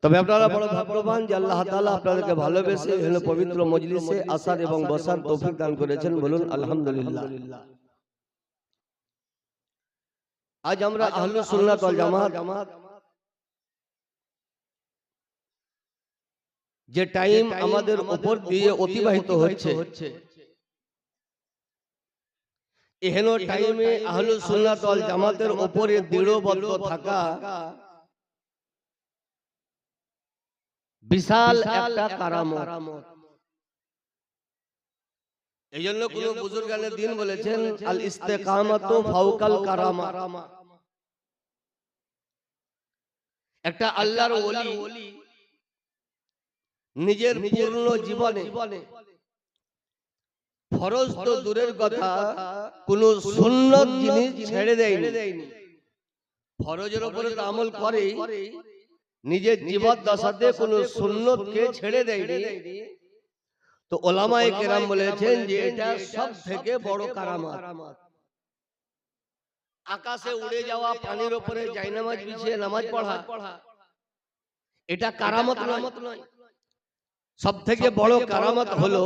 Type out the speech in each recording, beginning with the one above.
তবে আপনারা বড় ভাগ্যবান যে আল্লাহ তাআলা আপনাদেরকে ভালোবেসে এখানে পবিত্র মজলিসে আসার এবং বসার তৌফিক দান করেছেন। বলুন আলহামদুলিল্লাহ। আজ আমরা আহলুস সুন্নাত ওয়াল জামাত যে টাইম আমাদের উপর দিয়ে অতিবাহিত হচ্ছে, এহেন টাইমে আহলুস সুন্নাত ওয়াল জামাতের উপরে দৃঢ়বদ্ধ থাকা বিশাল একটা কারামত। এই জন্য কোন বুজুর্গানে দিন বলেছেন আল ইস্তেকামাতু ফাওকাল কারামা। একটা আল্লাহর ওলি নিজের পূর্ণ জীবনে ফরজ তো দূরের কথা কোন সুন্নত জিনিস ছেড়ে দেয়নি। ফরজের উপরে তো আমল করে, নিজের জীবন দশাতে কোন সুন্নতকে ছেড়ে দেয়নি। তো ওলামায়ে কেরাম বলেছেন যে এটা সব থেকে বড় কারামত। আকাশে উড়ে যাওয়া, পানির উপরে জায়নামাজ বিছিয়ে নামাজ পড়া, এটা কারামত নয়। সব থেকে বড় কারামত হলো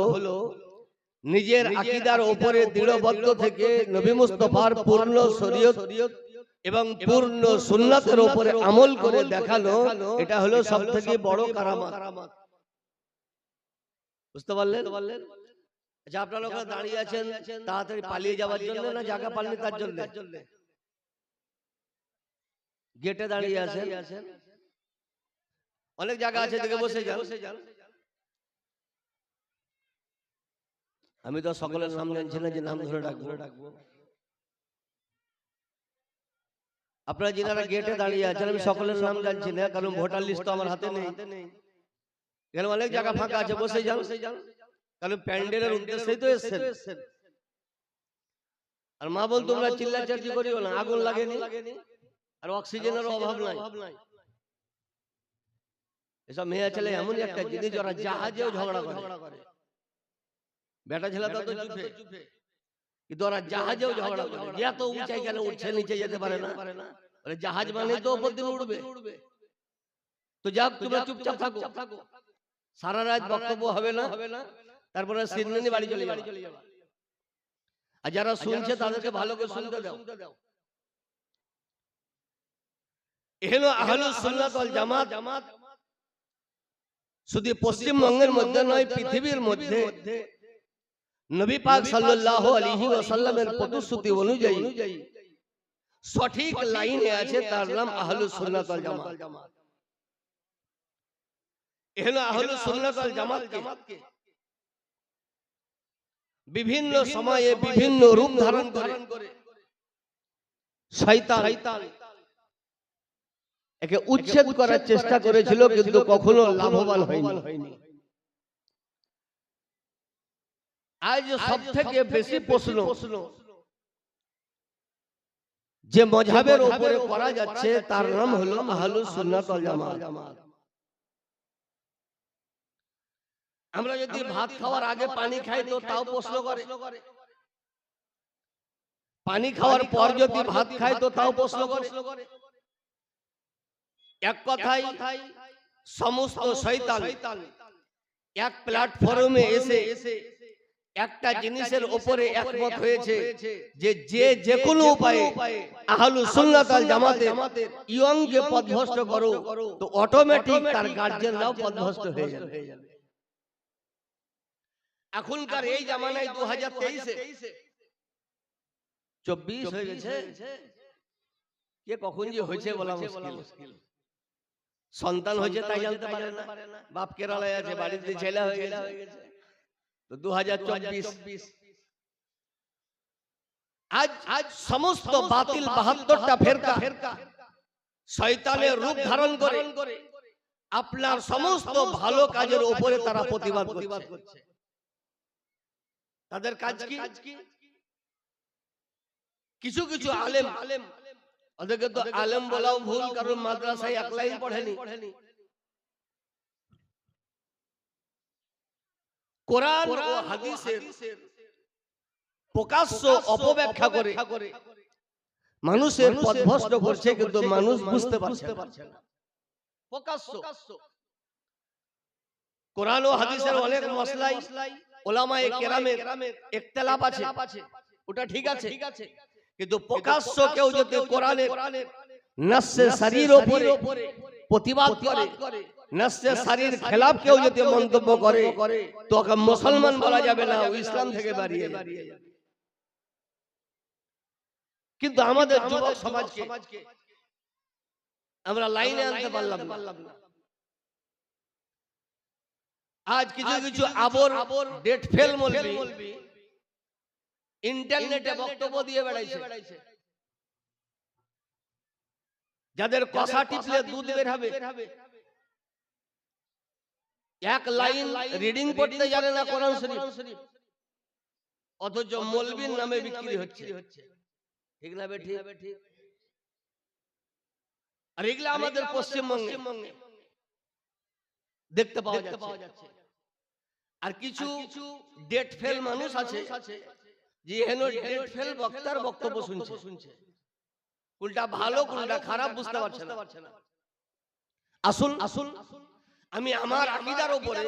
নিজের আকীদার উপরে দৃঢ়বদ্ধ থেকে নবী মুস্তাফার পূর্ণ শরীয়ত এবং পূর্ণ সুন্নাতের উপরে আমল করে দেখানো। এটা হলো সব থেকে বড় কারামত। বুঝতে পারলেন? আচ্ছা, আপনারা ওখানে দাঁড়িয়ে আছেন তাড়াতাড়ি পালিয়ে যাওয়ার জন্য না জায়গা পাননি তার জন্য? গেটে দাঁড়িয়ে আছেন, অনেক জায়গা আছে, দেখে বসে যান। আমি তো সকলের নাম জানছি না যে নাম ধরে ডাকবো। আপনারা যিনারা গেটে দাঁড়িয়ে আছেন আমি সকলের নাম জানছি না, কারণ ভোটার লিস্ট তো আমার হাতে নেই। এখানে অনেক জায়গা ফাঁকা আছে, বসে যান, কারণ প্যান্ডেলের উদ্দেশ্যেই তো এসেছেন। আর মা বল তোমরা চিল্লাচার্জি করিও না, আগুন লাগেনি আর অক্সিজেনের অভাব নাই। এসব মেয়ে ছেলে এমনই একটা জিনিস, যারা জাহাজেও ঝগড়া করে। বেটা ছেলে তো চুপে, কিন্তু ওরা জাহাজেও ঝগড়া করে। এত উঁচাই কেন উঠছে, নিচে যেতে পারে না? জাহাজ মানে তো উপর দিন উঠবে। তো যাক, তোমরা চুপচাপ থাকো, সারা রাত বক্তব্য হবে না, তারপরে সিন্নি বাড়ি চলে যাবে। আর যারা শুনছে তাদেরকে ভালো করে শুনতে দাও। এহলো আহলুস সুন্নাত ওয়াল জামাত শুধু পশ্চিমবঙ্গের মধ্যে নয়, পৃথিবীর মধ্যে নবী পাক সাল্লাল্লাহু আলাইহি ওয়াসাল্লামের প্রতিশ্রুতি অনুযায়ী সঠিক লাইনে আছে, তার নাম আহলুস সুন্নাত ওয়াল জামাত। এহলো আহলুস সুন্নাত ওয়াল জামাতকে বিভিন্ন সময়ে বিভিন্ন রূপ ধারণ করে শয়তান একে উচ্ছেদ করার চেষ্টা করেছিল, কিন্তু কখনো লাভবান হয়নি। আজ সব থেকে বেশি প্রশ্ন যে মযহাবের উপরে করা যাচ্ছে তার নাম হলো আহলুস সুন্নাত ওয়াল জামাত। আমরা যদি ভাত খাওয়ার আগে পানি খাই তো তাও প্রশ্ন করে, পানি খাওয়ার পর যদি ভাত খাই তো তাও প্রশ্ন করে। এক কথাই সমস্ত শয়তান এক প্ল্যাটফর্মে এসে একটা জিনিসের উপরে একমত হয়েছে যে যে কোনো উপায়ে আহলুস সুন্নাত ওয়াল জামাতের ইয়ংকে পথভ্রষ্ট করো, তো অটোমেটিক তার গার্জিয়ানরাও পথভ্রষ্ট হয়ে যাবে। এখনকার এই জামানায় 2023-এ 24 হয়ে গেছে, কে কখন যে হয়েছে বলা মুশকিল। সন্তান হয়েছে তাই জানতে পারে না, বাপ কেরালায় আছে, বাড়িতে ছেলে হয়ে গেছে। তো 2024 আজ সমস্ত বাতিল 72টা ফেরকা শয়তানের রূপ ধারণ করে আপনার সমস্ত ভালো কাজের উপরে তারা প্রতিবাদ করছে। তাদের কাজ কি? কিছু আলেম, ওদেরকে তো আলেম বলাও ভুল, কারণ মাদ্রাসায় এক লাইন পড়েনি। কোরআন ও হাদিসের প্রকাশ্য অপব্যাখ্যা করে মানুষের পথভ্রষ্ট করছে, কিন্তু মানুষ বুঝতে পারছে না। প্রকাশ্য। কোরআন ও হাদিসের অনেক মসলাই ওলামায়ে কেরামের ইখতিলাফ আছে, ওটা ঠিক আছে, কিন্তু প্রকাশ্য কেউ যদি কোরআনের নাসে সারির উপরে প্রতিবাদ করে, নাসে সারির খেলাফ কেউ যদি মন্তব্য করে, তো ওকে মুসলমান বলা যাবে না, ও ইসলাম থেকে বেরিয়ে যাবে। কিন্তু আমাদের যুবক সমাজকে আমরা লাইনে আনতে পারলাম না। আজ কিছু কিছু আবর ডেট ফেল মৌলবি ইন্টারনেটে বক্তব্য দিয়ে বেড়াইছে, যাদের কষা টিপলে দুধ বের হবে। এক লাইন রিডিং পড়তে জানে না কোরআন শরীফ, অথচ মৌলবীর নামে বিক্রি হচ্ছে। ঠিক না বেঠি? আর এগুলা আমাদের পশ্চিমবঙ্গে দেখতে পাওয়া যাচ্ছে। আর কিছু ডেট ফেল মানুষ আছে যে হেন ডেট ফেল বক্তার বক্তব্য শুনছে, কোনটা ভালো কোনটা খারাপ বুঝতে পারছে না। আসুন আমি আমার আকীদার উপরে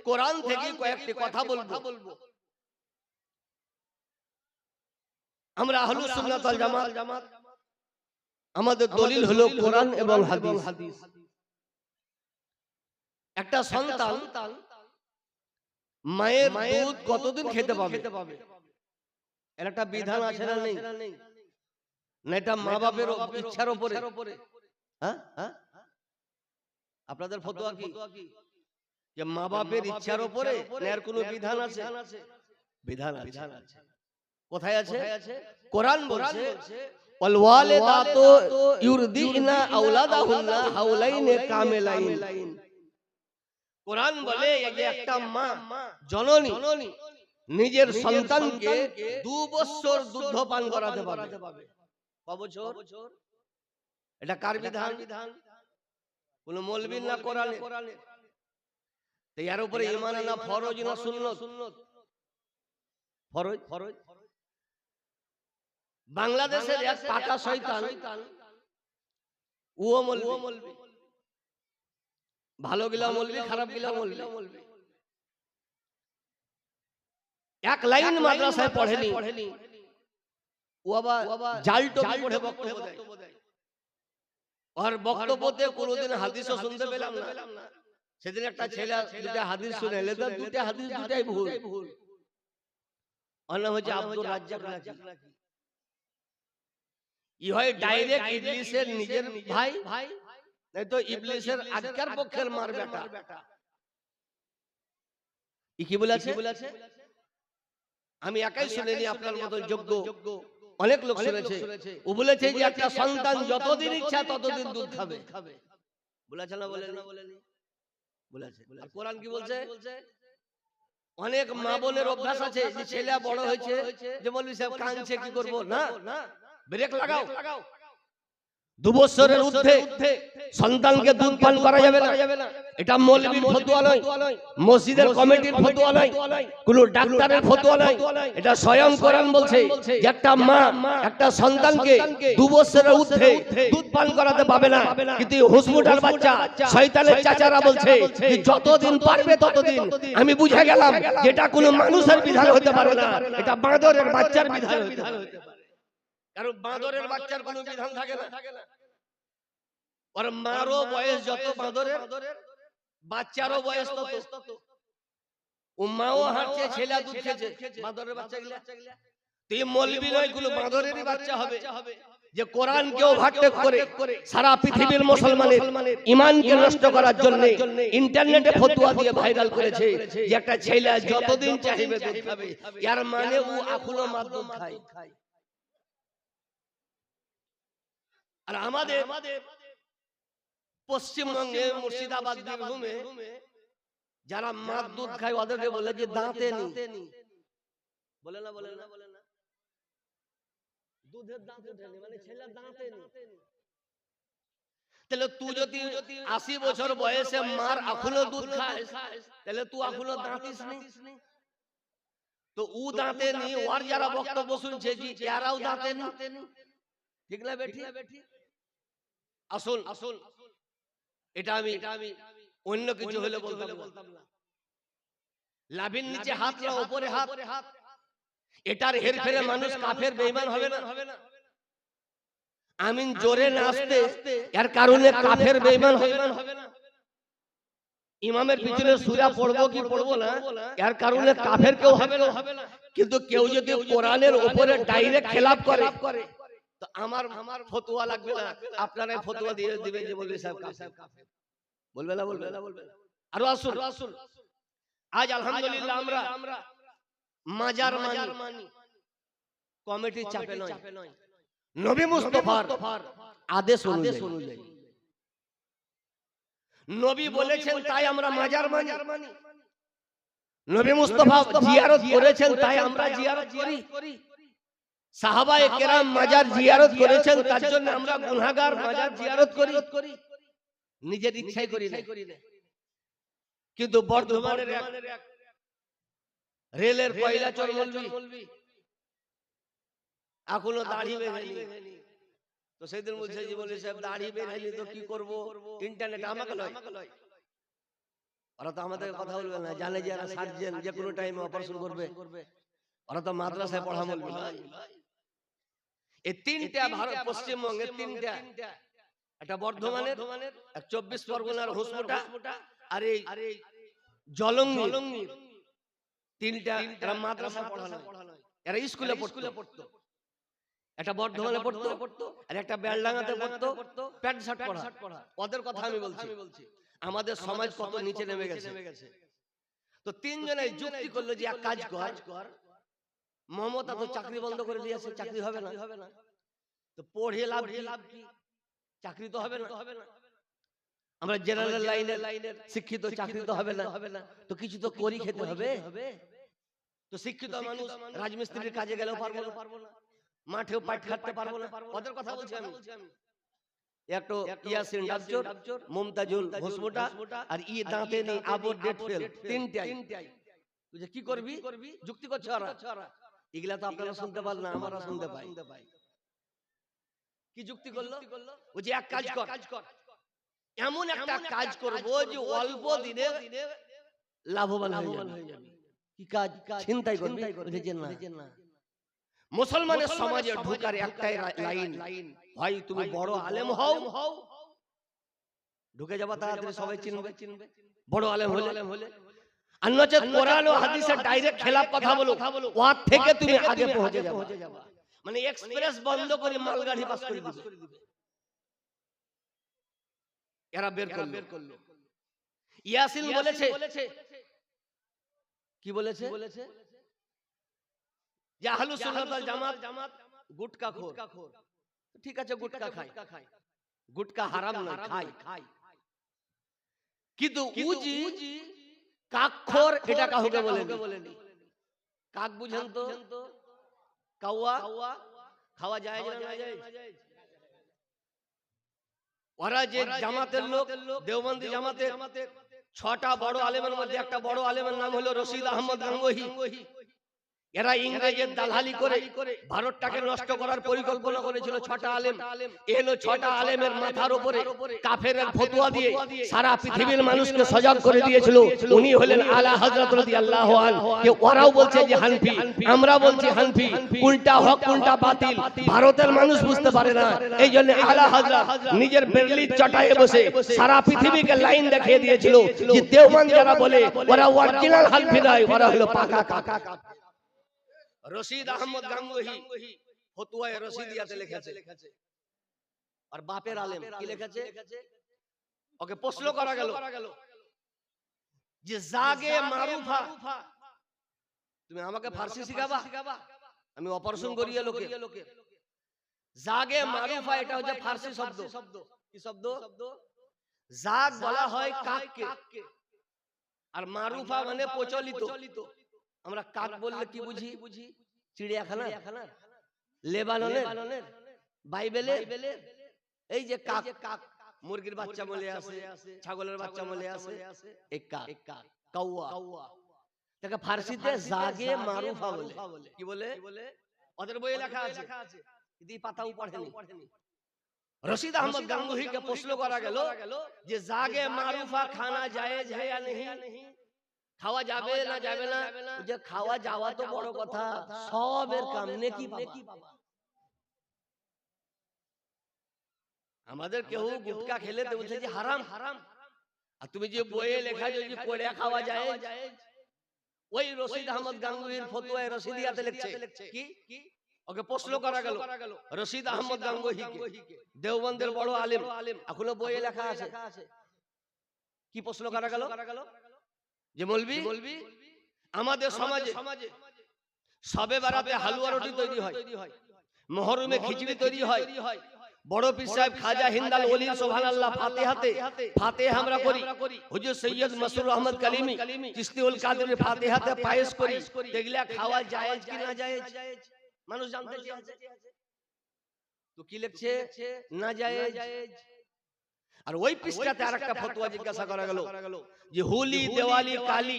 কোরআন থেকে কয়েকটি কথা বলবো। আমরা আহলুস সুন্নাত ওয়াল জামাত, আমাদের দলিল হলো কোরআন এবং হাদিস। একটা সন্তান মায়ের দুধ কতদিন খেতে পাবে, এর একটা বিধান আছে না নেই? না এটা মা বাপের ইচ্ছার উপরে? হ্যাঁ, আপনাদের ফতোয়া কি যে মা বাপের ইচ্ছার উপরে না এর কোনো বিধান আছে? বিধান আছে। কোথায় আছে? কোরআন বলছে ওয়াল ওয়ালিদাতু ইউরদিনা আওলাদাহুন্না হাওলাইনে কামিলাইন। কোরআন বলে এই যে একটা মা জননী নিজের সন্তানকে 2 বছর দুধ পান করাতে পারবে। ক বছর? এটা কার বিধান? কোন মৌলবীর না কোরআনে? তো এর উপরে ঈমান আনা ফরজ না সুন্নত? ফরজ। বাংলাদেশের এক পাকা শয়তান ও মৌলবী, ভালো গিলা মৌলবী, খারাপ গিলা মৌলবী। এক লাইন মাদ্রাসায় পড়েনি, ও আবার জাল টপি পড়ে বক্তব্য দেয়। আর বক্তব্যতে কোনোদিন হাদিসও শুনতে পেলাম না। সেদিন একটা ছেলে দুটা হাদিস শুনে এলে, তো দুটা হাদিস দুটাই ভুল। ওর নাম হচ্ছে আব্দুর রাজ্জাক নাকি। ই হয় ডাইরেক্ট ইবলিসের নিজের ভাই, নাই তো ইবলিসের আজকার পক্ষের মার বেটা। ই কি বলেছে? আমি একাই শুনিনি, আপনার মতো যোগ্য অনেক লোক শুনেছে। ও বলেছে যে একটা সন্তান যতদিন ইচ্ছা ততদিন দুধ খাবে। বলেছে না? বলেছে। আর কোরআন কি বলছে? অনেক মা বোনের অভ্যাস আছে যে ছেলে বড় হয়েছে, যে মৌলভী সাহেব কাঁদছে, কি করব না, ব্রেক লাগাও। 2 বছরের ঊর্ধ্বে সন্তানকে দুধ পান করা যাবে না। এটা মৌলবীর ফতোয়া নয়, মসজিদের কমিটির ফতোয়া নয়, কোন ডাক্তারের ফতোয়া নয়। এটা স্বয়ং কোরআন বলছে যে একটা মা একটা সন্তানকে 2 বছরের ঊর্ধ্বে দুধ পান করাতে পাবে না। কিন্তু হুসমুটার বাচ্চা শয়তানের চাচারা বলছে যে যতদিন পারবে ততদিন। আমি বুঝে গেলাম যেটা কোনো মানুষের বিধান হতে পারে না, এটা বাঁদরের বাচ্চার বিধান হতে পারে। কারণ বাঁদরের বাচ্চার কোনো বিধান থাকে না। আর মারও বয়স যত, বাঁদরের বাচ্চারও বয়স তত। ও মাও হাঁটছে, ছেলে দুধ খেছে, বাঁদরের বাচ্চা গুলা। তুই মৌলবী নয়, গুলো বাঁদরেরই বাচ্চা হবে। যে কোরআনকে ওভারটেক করে সারা পৃথিবীর মুসলমানের ঈমানকে নষ্ট করার জন্য ইন্টারনেটে ফতোয়া দিয়ে ভাইরাল করেছে যে একটা ছেলে যতদিন চাইবে দুধ খাবে। এর মানে ও এখনো মাদুদ খায়। আর আমাদের পশ্চিমবঙ্গে মুর্শিদাবাদ বীরভূমে যারা মাছ দুধ খায় ওদেরকে বলে যে দাঁতে নি। বলে না দুধের দাঁত ওঠেনি, মানে ছেলের দাঁতে নি। তাহলে তুই যদি 80 বছর বয়সে মার এখনো দুধ খাস, তাহলে তুই এখনো দাঁতিস নি। তো ও দাঁতে নি, ওর যারা বক্তব্য শুনছে যে এরাও দাঁতে নি। ঠিক না বেঠি? আসুন এটা আমি অন্য কিছু হলে বলতাম না। লাভির নিচে হাত না উপরে হাত, এটার হেরফেরে মানুষ কাফের বেঈমান হবে না। আমিন জোরে না আসতে এর কারণে কাফের বেঈমান হবে না। ইমামের পিছনে সূরা পড়বো কি পড়বো না এর কারণে কাফের কেউ হবে না। কিন্তু কেউ যদি কোরআনের উপরে ডাইরেক্ট খেলাফ করে তো আমার ফতোয়া লাগবে না, আপনারাই ফতোয়া দিয়ে দিবেন যে মৌলভী সাহেব কাফের। বলবে না? আরো আসুন, আজ আলহামদুলিল্লাহ আমরা মাজার মানি কমিটির চাপে নয়, নবী মুস্তাফার আদেশ অনুযায়ী। নবী বলেছেন তাই আমরা মাজার মানি, নবী মুস্তাফা জিয়ারত করেছেন তাই আমরা জিয়ারত করি। সাহাবায়ে কেরাম মাজার জিয়ারত করেছেন তার জন্য আমরা গুনাহগার মাজার জিয়ারত করি, নিজের ইচ্ছাই করি না। কিন্তু বর্ধমানের এক রেলের কয়লা চোর মৌলভী এখনো দাড়ি বেঁধেনি। তো সেদিন বলছে যে মৌলভী সাহেব দাড়ি বেঁধেনি তো কি করব, ইন্টারনেট আমাকে লয়। ওরা তো আমাদের কথা বলবে না, জানে যে সার্জেন যে কোনো টাইমে অপারেশন করবে। ওরা তো মাদ্রাসায় পড়া বলবে না। এই তিনটা ভারত পশ্চিমবঙ্গের তিনটা, একটা বর্ধমানের, এক 24 পরগনার হোসমোটা, আর এই জলঙ্গির, তিনটা এরা মাদ্রাসা পড়া নয়, এরা স্কুলে পড়তো। একটা বর্ধমানে পড়তো আর একটা বেলডাঙ্গাতে পড়তো, প্যান্ট শার্ট পড়া। ওদের কথা আমি বলছি। আমাদের সমাজ কত নিচে নেমে গেছে। তো তিনজনে যুক্তি করলো যে এক কাজ কর, মমতা তো চাকরি বন্ধ করে দিয়েছে, চাকরি হবে না, তো পড়ে লাভ কি, চাকরি তো হবে না। আমরা জেনারেল লাইনের শিক্ষিত, চাকরি তো হবে না, তো কিছু তো করি খেতে হবে। তো শিক্ষিত মানুষ রাজমিস্ত্রির কাজে গেলেও পারবো না, মাঠেও পাট খাটতে পারবো না। ওদের কথা বলছি আমি। একটো ইয়াসিন ডাবচোর, মুমতাজুল হোসমোটা, আর ই দাঁতে নেই আবর ডেট ফেল, তিনটাই। তুই কি করবি, যুক্তি করছে ওরা। এগুলা তো আপনারা শুনতে পান না, আমরা শুনতে পাই। কি যুক্তি করলো? ও যে এক কাজ কর, এমন একটা কাজ করবো যে অল্প দিনে লাভবান হয়ে যাবে। কি কাজ? চিন্তাই করবি। না, মুসলমানের সমাজে ঢোকার একটাই লাইন, ভাই তুমি বড় আলেম হও, ঢুকে যাবা, তাড়াতাড়ি সবাই চিনবে, বড় আলেম হলে। আর নচেত কোরআন ও হাদিসের ডাইরেক্ট খেলাফ কথা বলো, ওয়ার থেকে তুমি আগে পৌঁছে যাবা। মানে এক্সপ্রেস বন্ধ করে মালগাড়ি পাস করে দিবে। এরা বের করলো। ইয়াসিন বলেছে, কি বলেছে? যে আহলুস সুন্নাত ওয়াল জামাত গুটখাখোর। ঠিক আছে, গুটখা খায়, গুটখা হারাম নয়, খায়। কিন্তু উজি কাকখোর এটা কাউকে বলেনি। কাক বুঝেন তো? কাওয়া খাওয়া যায় না যায়? ওরা যে জামাতের লোক, দেওবন্দি জামাতের 6টা বড় আলেমের মধ্যে একটা বড় আলেমের নাম হলো রশিদ আহমদ গাঙ্গোহী। এরা ইংরেজের দালালি করে ভারতটাকে নষ্ট করার পরিকল্পনা করেছিল। 6টা আলেম, এলো 6টা আলেমের মাথার উপরে কাফেরের ফতোয়া দিয়ে সারা পৃথিবীর মানুষকে সজাগ করে দিয়েছিল। উনি হলেন আলা হযরত রাদিয়াল্লাহু আনহু। কে ওরাও বলছে যে হানফি, আমরা বলছি হানফি, উল্টা হক উল্টা বাতিল। ভারতের মানুষ বুঝতে পারে না, এই জন্য আলা হযরত নিজের বেরলির চটায়ে বসে সারা পৃথিবীকে লাইন দেখিয়ে দিয়েছিল যে দেওবন্দ যারা বলে ওরা অরিজিনাল হানফি নয়, ওরা হলো পাকা কাকা। রশিদ আহমদ গাঙ্গোহী ফতোয়ায়ে রশিদিয়াতে লিখেছে। আর বাপের আলেম কি লিখেছে? ওকে প্রশ্ন করা গেল যে জাগে মারুফা, তুমি আমাকে ফারসি শিখাবা? আমি অপারেশন করিয়ে লোকে। জাগে মারুফা এটা হচ্ছে ফারসি শব্দ। কি শব্দ? জাগ বলা হয় কাককে, আর মারুফা মানে প্রচলিত। আমরা কাক বললে কি বুঝি? চিড়িয়াখানা, লেবাননের, বাইবেলের এই যে কাক, মুরগির বাচ্চা বলে আসে, ছাগলের বাচ্চা বলে আসে, এই কাক, কাওয়া। তাকে ফারসিতে জাগে মারুফা বলে। কি বলে? ওদের বইয়ে লেখা আছে, কিন্তু এই পাতাও পড়েনি। রশিদ আহমদ গাঙ্গুহিকে প্রশ্ন করা গেল যে জাগে মারুফা খানা জায়েজ হ্যায় या नहीं, খাওয়া যাবে না যাবে না? যে খাওয়া যাওয়া তো বড় কথা, সবের কাম নেকি পাবা। আমাদের কেউ গুটকা খেলে তো বলছে যে হারাম, আর তুমি যে বইয়ে লেখা যে পড়ে খাওয়া যায়, ওই রশিদ আহমদ গাঙ্গুহির ফতোয়ায়ে রশিদিয়াতে লিখছে কি, ওকে প্রশ্ন করা গেল রশিদ আহমদ গাঙ্গুহিকে, দেওবন্দের বড় আলেম, এখনো বইয়ে লেখা আছে। কি প্রশ্ন করা গেল যে মৌলভী আমাদের সমাজে সবে বারাতে হালুয়া রুটি তৈরি হয়, মুহররমে খিচুড়ি তৈরি হয়, বড় পীর সাহেব খাজা হিন্দাল ওলি সুবহানাল্লাহ ফাতিহাতে ফাতিহা আমরা করি, হুজুর সৈয়দ মাসুর আহমদ কালিমি চিশতিউল কাদের ফাতিহাতে পায়েস করি, এগুলা খাওয়া জায়েজ কি না জায়েজ? মানুষ জানতে চাইছে। তো কি লিখছে? না জায়েজ। আর ওই পৃষ্ঠাতে আরেকটা ফতোয়া জিজ্ঞাসা করা গেল যে হোলি দিওয়ালি কালী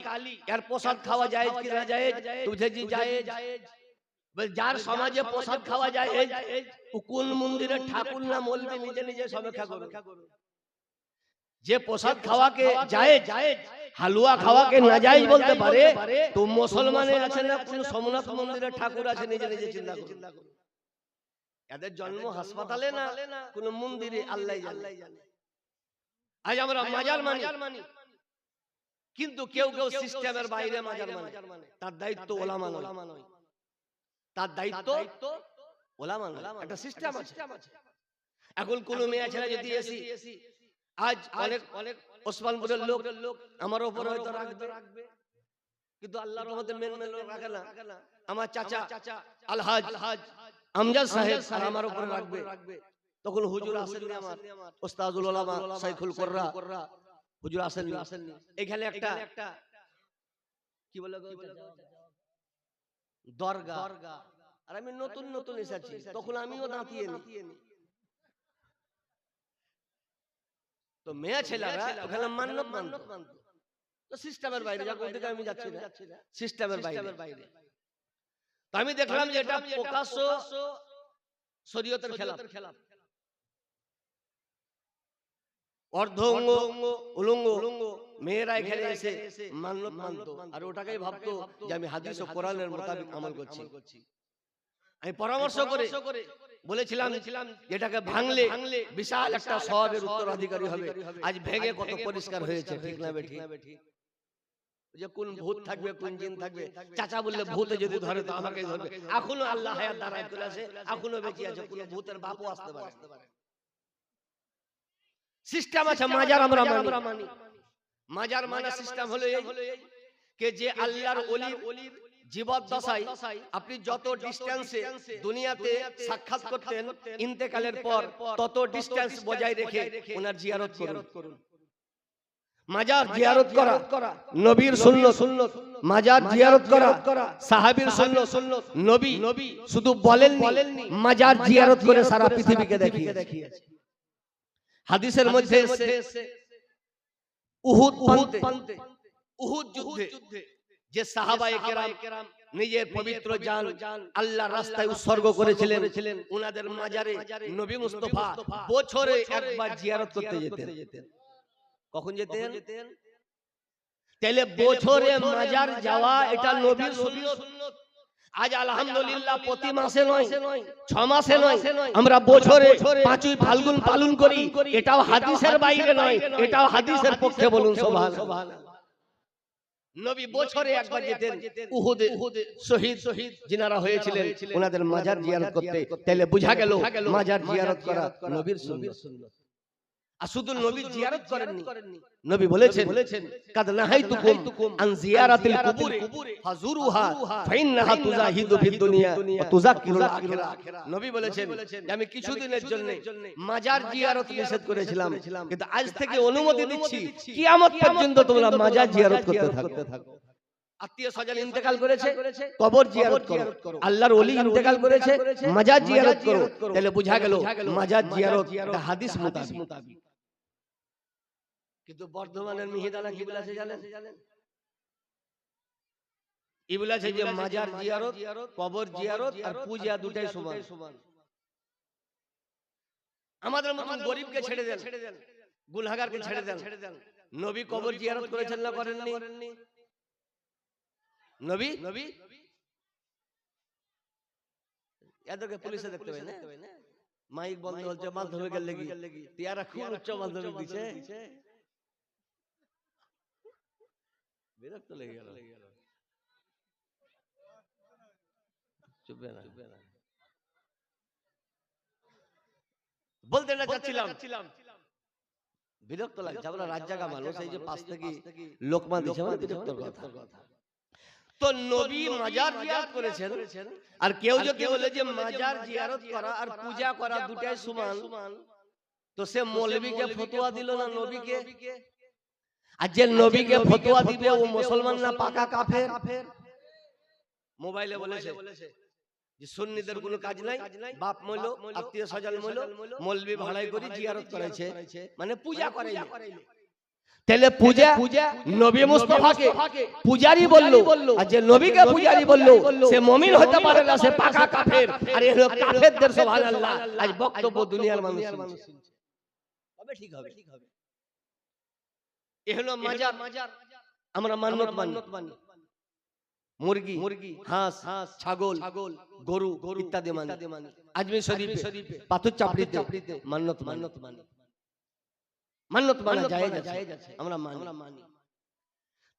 এর প্রসাদ খাওয়া জায়েজ কি না জায়েজ? তুঝে জি জায়েজ। যার সমাজে প্রসাদ খাওয়া যায় ও কোন মন্দিরের ঠাকুর না মৌলভী নিজে নিজে সমীক্ষা করুন। যে প্রসাদ খাওয়াকে জায়েজ, হালুয়া খাওয়াকে নাজায়েজ বলতে পারে, তো মুসলমানে আছে না কোন সোমনাথ মন্দিরের ঠাকুর আছে? নিজে নিজে চিন্তা করুন। এদের জন্ম হাসপাতালে না কোন মন্দিরে, আল্লাহ জানে। আজ আমরা মাজার মানি, কিন্তু কেউ কেউ সিস্টেমের বাইরে মাজার মানে। তার দায়িত্ব ওলামা নয়, তার দায়িত্ব ওলামা নয়, একটা সিস্টেম আছে। এখন কোন মেয়ে ছেলে যদি এসি আজ অনেক ওসমানপুরের লোক আমার উপর হয়তো রাখবে, কিন্তু আল্লাহর রহমতে মেন লোক রাখে না। আমার চাচা আলহাজ আমজাদ সাহেব আমার উপর রাখবে, তখন হুজুর আসেননি, আমার ওস্তাদুল উলামা শাইখুল কুররা হুজুর আসেননি। এখানে একটা কি বলে দরগা, আর আমি নতুন এসেছি, তখন আমিও দাঁতিয়ে নি। তো মেয়ে ছেলেরা ওখানে মান্নত মানত, তো সিস্টেমের বাইরে, যা কোন দিকে আমি যাচ্ছি না, সিস্টেমের বাইরে। তো আমি দেখলাম যে এটা প্রকাশ্য শরীয়তের খেলাফ। অর্ধঙ্গ উলঙ্গ মেয়েরা এখানে এসে মানত মানতো, আর ওটাকেই ভাবতো যে আমি হাদিস ও কোরআনের মোতাবেক আমল করছি। আমি পরামর্শ করে বলেছিলাম এটাকে ভাঙলে বিশাল একটা সওয়াবের উত্তরাধিকারী হবে। আজ ভেঙে কত পরিষ্কার হয়েছে, ঠিক না বেঠি? যে কোন ভূত থাকবে কোন জিন থাকবে, চাচা বললে ভূতে যদি ধরে তো আমাকে ধরবে। এখনো আল্লাহ হায়াত দাঁড়ায় চলে আসে, এখনো বেঁচে আছে, কোন ভূতের বাপও আসতে পারে। সিস্টেম আছে মাজার আমরা মানি। মাজার মানা সিস্টেম হলো এই কে যে আল্লাহর ওলির জীবদ্দশায় আপনি যত ডিসটেন্সে দুনিয়াতে সাক্ষাৎ করতেন, ইন্তেকালের পর তত ডিসটেন্স বজায় রেখে ওনার জিয়ারত করুন। মাজার জিয়ারত করা নবীর সুন্নাত, মাজার জিয়ারত করা সাহাবীর সুন্নাত। নবী শুধু বলেননি, মাজার জিয়ারত করে সারা পৃথিবীকে দেখিয়েছে। হাদিসের মধ্যে উহুদ যুদ্ধে যে সাহাবায়ে কেরাম নিজের পবিত্র জান আল্লাহর রাস্তায় উৎসর্গ করেছিলেন, ওনাদের মাজারে নবী মুস্তাফা বছরে একবার জিয়ারত করতে যেতেন। কখন যেতেন? তাহলে বছরে মাজার যাওয়া এটা নবীর সুন্নাত। আজ আলহামদুলিল্লাহ প্রতি মাসে নয়, 6 মাসে নয়, আমরা বছরে 5ই ফাল্গুন পালন করি। এটাও হাদিসের বাইরে নয়, এটাও হাদিসের পক্ষে, বলুন সুবহানাল্লাহ। নবী বছরে একবার যেতেন উহুদে শহীদ যিনারা হয়েছিলেন ওনাদের মাজার জিয়ারত করতে। তাহলে বোঝা গেল মাজার জিয়ারত করা নবীর সুন্নাত। আর শুধু নবী জিয়ারত করেননি, নবী বলেছেন কাদ নাহাইতুকুম আন জিয়ারাতিল কুবুর ফাজুরুহা ফাইন্নাহা তুজাহিদু ফিদ দুনিয়া ওয়া তুযাক্কিরুল আখিরা। নবী বলেছেন যে আমি কিছুদিনের জন্য মাজার জিয়ারত নিষেধ করেছিলাম, কিন্তু আজ থেকে অনুমতি দিচ্ছি কিয়ামত পর্যন্ত তোমরা মাজার জিয়ারত করতে থাকো। আত্মীয় স্বজন ইন্তেকাল করেছে, কবর জিয়ারত করো। আল্লাহর ওলি ইন্তেকাল করেছে, মাজার জিয়ারত করো। তাহলে বোঝা গেল মাজার জিয়ারত এটা হাদিস মোতাবেক। কিন্তু বর্ধমানের মিহিদানা কি বলেছে জানেন? এই বলেছে যে মাজার জিয়ারত, কবর জিয়ারত আর পূজা দুটাই সমান। আমাদের মতন গরিবকে ছেড়ে দেন, গুনাহগারকে ছেড়ে দেন। নবী কবর জিয়ারত করেছেন না করেননি? নবী এদেরকে পুলিশে দেখতে পাই না, মাইক বন্ধ হচ্ছে মাধ্যমিকের লেগে, তিয়ারা খুব উচ্চ মাধ্যমিক দিছে, বিরক্ত লেগে গেল। চুপবে না, বলতে না চাচ্ছিলাম, বিরক্ত লাগছে। আমরা রাত জাগা মানুষ, এই যে পাশ থেকে লোকমা দিছে, মানে বিরক্তর কথা। তো নবী মাজার জিয়ারত করেছেন, আর কেউ যদি বলে যে মাজার জিয়ারত করা আর পূজা করা দুটাই সমান, তো সে মৌলবীকে ফতোয়া দিল না নবীকে? আর যে নবীকে ফতোয়া দিবে ও মুসলমান না পাকা কাফের? মোবাইলে বলেছে যে সুন্নিদের কোনো কাজ নাই, বাপ মইল, আত্মীয় স্বজন মইল, মৌলবী ভাড়াই করে জিয়ারত করাইছে, মানে পূজা করাইছে। তাহলে পূজা নবী মুস্তাফাকে পূজারি বলল, আর যে নবীকে পূজারি বলল সে মুমিন হতে পারে না, সে পাকা কাফের। আর এই হলো কাফেরদের সুবহানাল্লাহ আজ বক্তব্য দুনিয়ার মানুষ শুনছে। তবে ঠিক হবে। এই হলো মাজার। আমরা মান্নত মানি, মুরগি, হাঁস, ছাগল, গরু ইত্যাদি মানি। আজমির শরীফে, পাথর চাপড়িতে মান্নত মানি। মান্নত মানা জায়েজ আছে, আমরা মানি।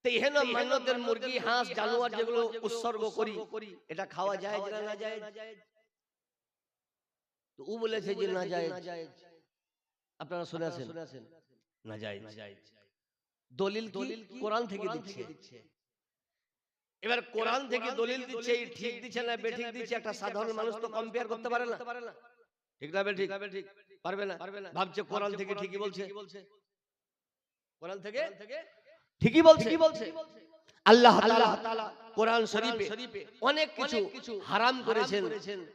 তো এহেন মান্নতের মুরগি, হাঁস, জানোয়ার যেগুলো উৎসর্গ করি, এটা খাওয়া যায় না জায়েজ? তো ও বলেছে যে না জায়েজ। আপনারা শুনেছেন না জায়েজ। দলিল কি? কোরআন থেকে দিচ্ছে। এবার কোরআন থেকে দলিল দিচ্ছে, এই ঠিক দিচ্ছে না বেঠিক দিচ্ছে, একটা সাধারণ মানুষ তো কম্পেয়ার করতে পারে না। ঠিক না বেঠিক? পারবে না। ভাবছে কোরআন থেকে ঠিকই বলছে, কোরআন থেকে ঠিকই বলছে। আল্লাহ তাআলা কোরআন শরীফে অনেক কিছু হারাম করেছেন,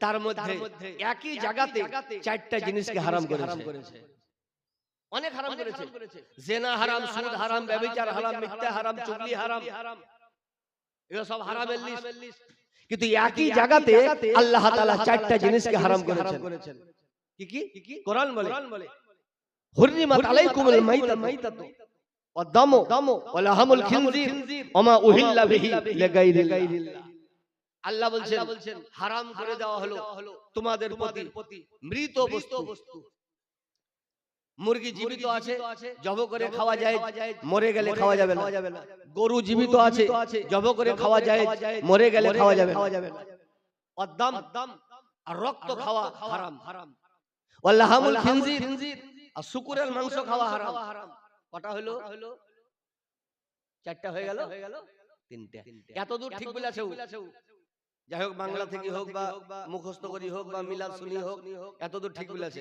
তার মধ্যে একই জায়গাতে চারটা জিনিসকে হারাম করেছে। অনেক হারাম করেছে। জিনা হারাম, সুদ হারাম, ব্যভিচার হারাম, মিথ্যা হারাম, চুগলি হারাম, এগুলো সব হারামের লিস্ট। কিন্তু একই জায়গাতে আল্লাহ তাআলা চারটা জিনিসকে হারাম করেছেন। কি? কোরআন বলে হুররিমাত আলাইকুমুল মাইতাতু ওয়াদ-দামু ওয়া লাহমুল খিনজির ওয়া মা উহিল্লা বিহি লিগাইরিল্লাহ। আল্লাহ বলছেন হারাম করে দেওয়া হলো তোমাদের প্রতি মৃত বস্তু। মুরগি জীবিত আছে, জব করে খাওয়া যায়, মরে গেলে খাওয়া যাবে না। গরু জীবিত আছে, জব করে খাওয়া যায়, মরে গেলে খাওয়া যাবে না। ওয়াদ-দাম, আর রক্ত খাওয়া হারাম। ওয়া লাহমুল খিনজির, আর শুকরের মাংস খাওয়া হারাম। কটা হলো? চারটা হয়ে গেল, তিনটা। এতদূর ঠিক বলেছে। যাই হোক, বাংলা থেকে হোক বা মুখস্থ করি হোক বা মিলাদ শুনি হোক, এতদূর ঠিক বলেছে।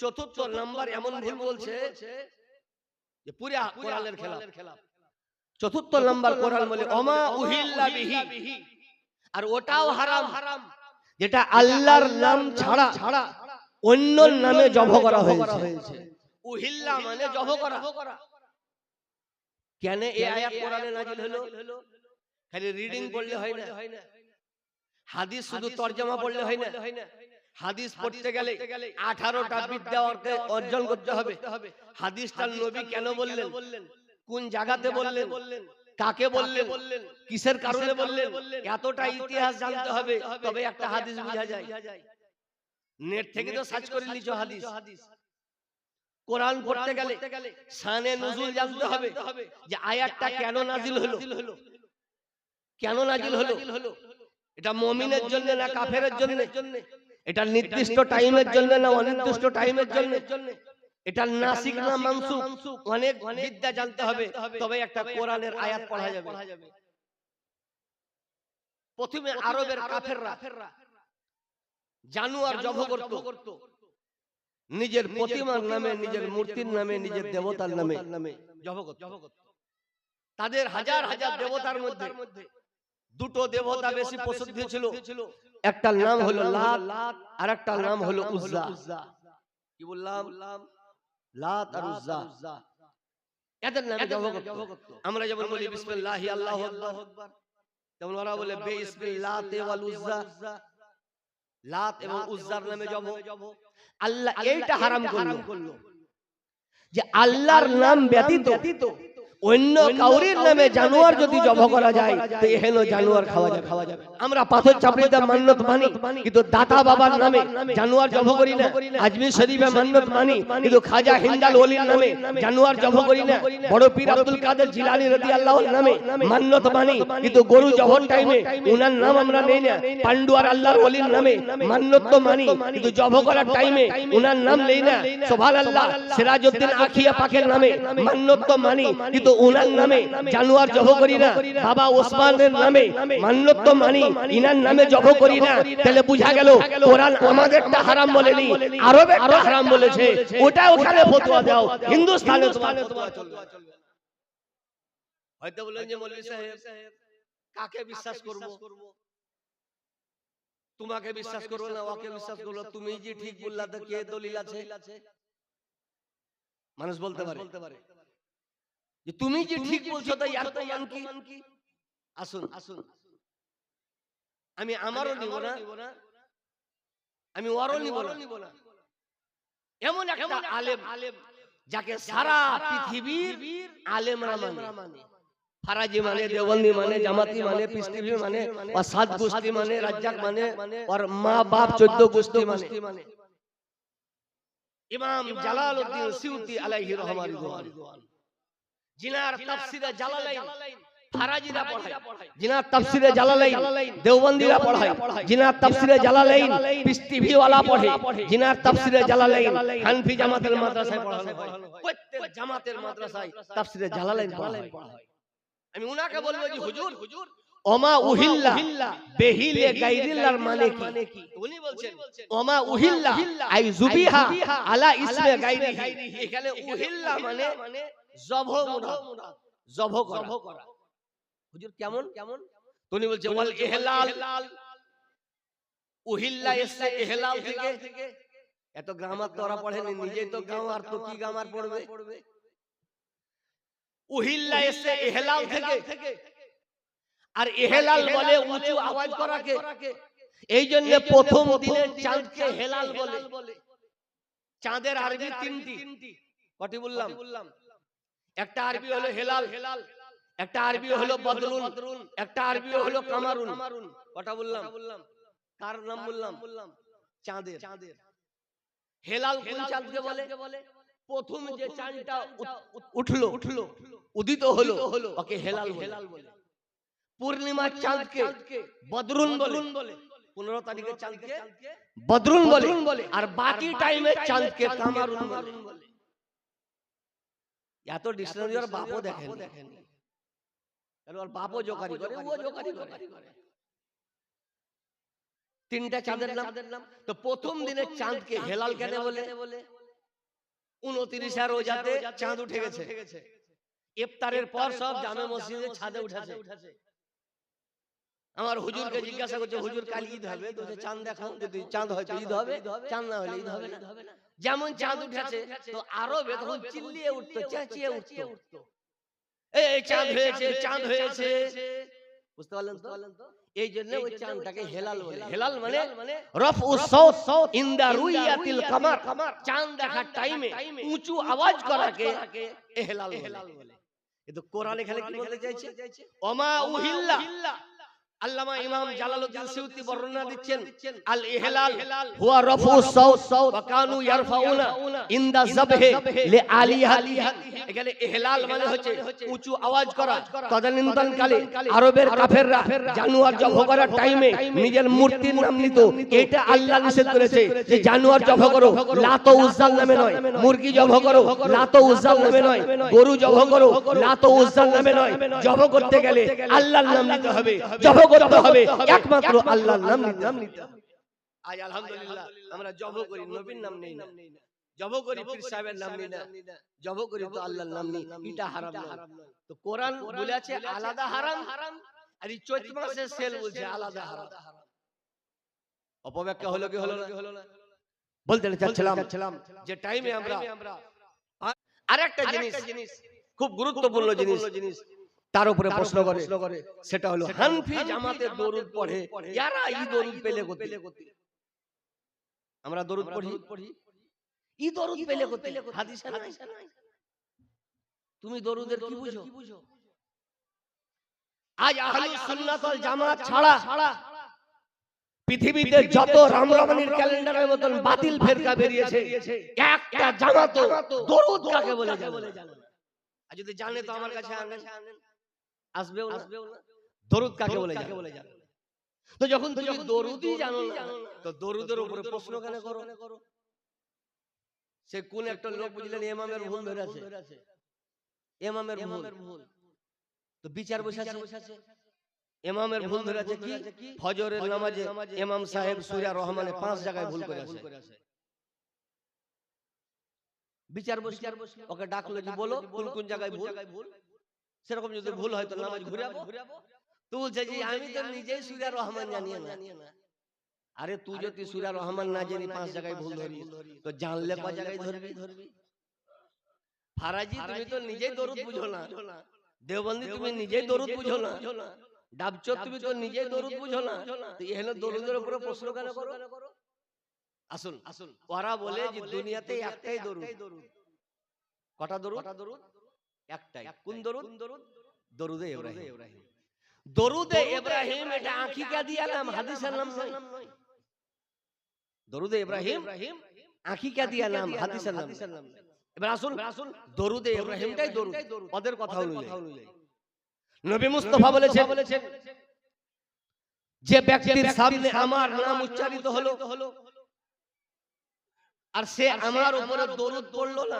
চতুর্থ নাম্বার এমন ভুল বলছে যে পুরা কোরআনের খেলাফ। চতুর্থ নাম্বার কোরআন বলে ওমা উহিল্লা বিহি, আর ওটাও হারাম যেটা আল্লাহর নাম ছাড়া অন্য নামে জব করা হয়েছে। উহিল্লা মানে জব করা। কেন এই আয়াত কোরআনে নাজিল হলো? খালি রিডিং পড়লে হয় না, হাদিস শুধু তরজমা পড়লে হয় না। হাদিস পড়তে গেলে 18টা বিদ্যা অর্জন করতে হবে। হাদিসটা নবী কেন বললেন, কোন জায়গাতে বললেন, কাকে বললেন, কিসের কারণে বললেন, এতটা ইতিহাস জানতে হবে, তবে একটা হাদিস বোঝা যায়। নেট থেকে তো সার্চ করে নিছো হাদিস। কোরআন পড়তে গেলে শানে নুজুল জানতে হবে, যে আয়াতটা কেন নাজিল হলো, কেন নাজিল হলো। এটা মুমিনের জন্য না কাফেরের জন্য, এটা নির্দিষ্ট টাইমের জন্য না অনির্দিষ্ট টাইমের জন্য, এটা নাসিখ না মানসুখ, অনেক বিদ্যা জানতে হবে, তবে একটা কোরআনের আয়াত পড়া যাবে। প্রথমে আরবের কাফেররা জানোয়ার জব করত, নিজের প্রতিমার নামে, নিজের মূর্তির নামে, নিজের দেবতার নামে জব করত। তাদের হাজার হাজার দেবতার মধ্যে দুটো দেবতা বেশি প্রসিদ্ধ ছিল, একটার নাম হলো লাত আর একটার নাম হলো উজ্জা। কি বললাম? লাত আর উজ্জা, এদের নামে জব করত। আমরা যেমন বলি বিসমিল্লাহি আল্লাহু আকবার, তেমন ওরা বলে বিসমিল্লাহি ওয়াল উজ্জা। লাত এবং উজ্জার নামে জব। আল্লাহ এইটা হারাম করলো যে আল্লাহর নাম ব্যতীত অন্য কাউরির নামে জানোয়ার যদি জবাই করা যায় তো এহেন জানোয়ার খাওয়া যাবে। আমরা পাথর চাপড়িতে মান্নত মানি কিন্তু দাতা বাবার নামে জানোয়ার জবাই করি না। আজমির শরীফে মান্নত মানি কিন্তু খাজা হিন্দাল ওলির নামে জানোয়ার জবাই করি না। বড় পীর আব্দুল কাদের জিলানী রাদিয়াল্লাহু নামে মান্নত মানি কিন্তু গরু জবাইয়ের টাইমে উনার নাম আমরা নেই না। পান্ডুয়ার আল্লাহর ওলির নামে মান্নত তো মানি কিন্তু জবাই করার টাইমে উনার নাম নেই না। সুবহানাল্লাহ। সিরাজউদ্দিন আখিয়া পাকের নামে মান্নত তো মানি কিন্তু উনার নামে জানোয়ার জবাই করি না। বাবা ওসমানের নামে মান্নত তো মানি ইনার নামে জবাই করি না। তাহলে বুঝা গেল কোরআন আমাদেরটা হারাম বলেনি, আরবেরটা হারাম বলেছে। ওটা ওখানে ফতোয়া দাও, হিন্দুস্তানে তোমার ফতোয়া চলবে। হয়তো বলেন যে মৌলভী সাহেব কাকে বিশ্বাস করব? তোমাকে বিশ্বাস করব না ওকে বিশ্বাস করব? তুমি যে ঠিক বললা তো কে দলিল আছে? মানুষ বলতে পারে যে তুমি যে ঠিক বলছো তাই আর প্রমাণ কি? আসুন আমি আমারও নিব না, আমি ওরও নিব না। এমন একটা আলেম যাকে সারা পৃথিবীর আলেমরা মানে, ফারাজি মানে, দেওবন্দি মানে, জামাতি মানে, পিস্তিভি মানে, और 7 গোষ্ঠী মানে, রাজ্জাক মানে, और মা বাপ 14 গোষ্ঠী মানে। ইমাম জালালউদ্দিন সিউতি আলাইহি রহমাতুল্লাহ জিনার তাফসিরে জালালাইন ফারাজিরা পড়ায়, জিনার তাফসিরে জালালাইন দেওবন্দিরা পড়ায়, জিনার তাফসিরে জালালাইন পিস্তিভি ওয়ালা পড়ে, জিনার তাফসিরে জালালাইন হানফি জামাতের মাদ্রাসায় পড়ানো হয়। প্রত্যেক জামাতের মাদ্রাসায় তাফসিরে জালালাইন পড়ানো হয়। আমি উনাকে বলবো যে হুজুর ওমা উহিল্লা বেহিলে গায়রিল্লাহর মানে কি? উনি বলছেন ওমা উহিল্লা আই যুবিহা আলা ইসমে গায়রিহি। এখানে উহিল্লা মানে জবহ করা। হুজুর কেমন? উনি বলছে ওয়াল ইহলাল, উহিল্লা এসে ইহলাল থেকে। এত গ্রামার তো ওরা পড়েনি, নিজেই তো গ্রামার, তো কি গ্রামার পড়বে? উহিল্লা এসে ইহলাল থেকে, আর ইহলাল বলে উঁচু আওয়াজ করাকে। এই জন্য প্রথম দিনের চাঁদকে হেলাল বলে। চাঁদের আরবি 3টি। কটি বললাম? একটা আরবি হলো হেলাল, একটা আরবি হলো বদরুন, একটা আরবি হলো কামারুন। কটা বললাম? কার নাম বললাম? চাঁদের। হেলাল কোন চাঁদকে বলে? প্রথম যে চাঁদটা উঠলো, উদিত হলো, ওকে হেলাল বলে। পূর্ণিমার চাঁদকে বদরুন বলে। 15 তারিখের চাঁদকে বদরুন বলে, আর বাকি টাইমে চাঁদকে কামারুন বলে। এত ডিকশনারি আর বাপও দেখেনি, কারণ ওর বাপও জোকারি করে, ও জোকারি করে। 3টা চাঁদের নাম। তো প্রথম দিনের চাঁদকে হেলাল কেন বলে? 29 রোজাতে চাঁদ উঠে গেছে, ইফতারের পর সব জামে মসজিদে ছাদে উঠেছে। আমার হুজুরকে জিজ্ঞাসা করছে, হুজুর কাল ঈদ হবে, তো চাঁদ দেখাও, যদি চাঁদ হয় তো ঈদ হবে, চাঁদ না হলে ঈদ হবে না। যেমন চাঁদ উঠেছে তো আরবে তখন চিল্লিয়ে উঠতো, চেঁচিয়ে উঠতো, এই চাঁদ হয়েছে। বুঝতে পারলেন তো? এই জন্য ওই চাঁদটাকে হেলাল বলে। হেলাল মানে রফউস সাউত ইনদা রুইয়াতিল কামার। চাঁদ দেখার টাইমে উঁচু আওয়াজ করাকে হেলাল বলে। কিন্তু কোরআন এখানে কি বলতে চাইছে? ওমা উহিল্লা। আল্লামা ইমাম জালালউদ্দিন সিউতি বর্ণনা দিচ্ছেন, আল ইহলাল হুয়া রাফউস সাউত ওয়া কানু ইয়ারফাউনা ইনদা যাবহি লিআলিহাতিহি। এখানে ইহলাল মানে হচ্ছে উঁচু আওয়াজ করা। তদানীন্তন কালে আরবের কাফেররা জানোয়ার জবাই করার টাইমে নিজের মূর্তির নাম নিত। এটা আল্লাহ নিষেধ করেছে যে জানোয়ার জবাই করো লাত ও উজ্জার নামে নয়, মুরগি জবাই করো লাত ও উজ্জার নামে নয়, গরু জবাই করো লাত ও উজ্জার নামে নয়। জবাই করতে গেলে আল্লাহর নাম নিতে হবে, জবাই করতে হবে একমাত্র আল্লাহর নাম নিতে হবে। আজ আলহামদুলিল্লাহ আমরা জবাই করি, নবীর নাম নেই না, জবাই করি পীর সাহেবের নাম নেই না, জবাই করি তো আল্লাহর নাম নেই। এটা হারাম নয়। তো কোরআন বলেছে আলাদা হারাম, আর এই চৈত্র মাসের সেল বলছে আলাদা হারাম। অপব্যাখ্যা হলো কি হলো না? বলতে চাচ্ছিলাম যে টাইমে আমরা আরেকটা জিনিস, খুব গুরুত্বপূর্ণ জিনিস তার উপরে প্রশ্ন করে, সেটা হলো হানফি জামাতে দরুদ পড়ে, যারা এই দরুদ পেলে করতে। আমরা দরুদ পড়ি ই দরুদ পেলে কোথায়? হাদিসে নাই। তুমি দরুদের কি বুঝো? আজ আহলুস সুন্নাত ওয়াল জামাত ছাড়া পৃথিবীতে যত রামরামানির ক্যালেন্ডারের মতন বাতিল ফেরকা বেরিয়েছে, একটা জামাতও দরুদ কাকে বলে জানে না। আর যদি জানে তো আমার কাছে আসবেও না। দরুদ কাকে বলে জানে। তো যখন তুমি দরুদই জানো না, তো দরুদের উপরে প্রশ্ন কেন করো? সে কোন একটা লোক বুঝলেন ইমামের ভুল ধরেছে, ইমামের ভুল, তো বিচার বসেছে। ইমামের ভুল ধরেছে কি? ফজরের নামাজে ইমাম সাহেব সূরা রহমানে 5 জায়গায় ভুল করেছে। বিচার বসলো, ওকে ডাকলো যে বলো কোন জায়গায় ভুল। সেরকম যদি ভুল হয় তো নামাজ ঘুরাবো। তো বলছে যে আমি তো নিজেই সূরা রহমান জানি না। আরে তুই যদি সূরা রহমান না জানি 5 জায়গায় ভুল ধরিস, তো জানলে কয় জায়গায় ধরবি? ফারাজি তুমি তো নিজেই দরুদ বুঝো না, দেওবন্দি তুমি নিজেই দরুদ বুঝো না, ডাবচোর তুমি তো নিজেই দরুদ বুঝো না, তো এখানে দরুদের উপরে প্রশ্ন কেন করো? আসুন ওরা বলে যে দুনিয়াতে একটাই দরুদ। কটা দরুদ? একটাই। কোন দরুদ? দরুদে ইব্রাহিম। দরুদে ইব্রাহিম এটা আকিকা দিয়ে নাম, হাদিসের নাম নয়। দরুদে ইব্রাহিম আকিকা দিয়ে নাম, হাদিসের নাম। এবার আসুন দরুদে ইব্রাহিমটাই দরুদ, ওদের কথা অনুযায়ী। নবী মুস্তাফা বলেছেন যে ব্যক্তির সামনে আমার নাম উচ্চারিত হলো আর সে আমার উপরে দরুদ পড়লো না,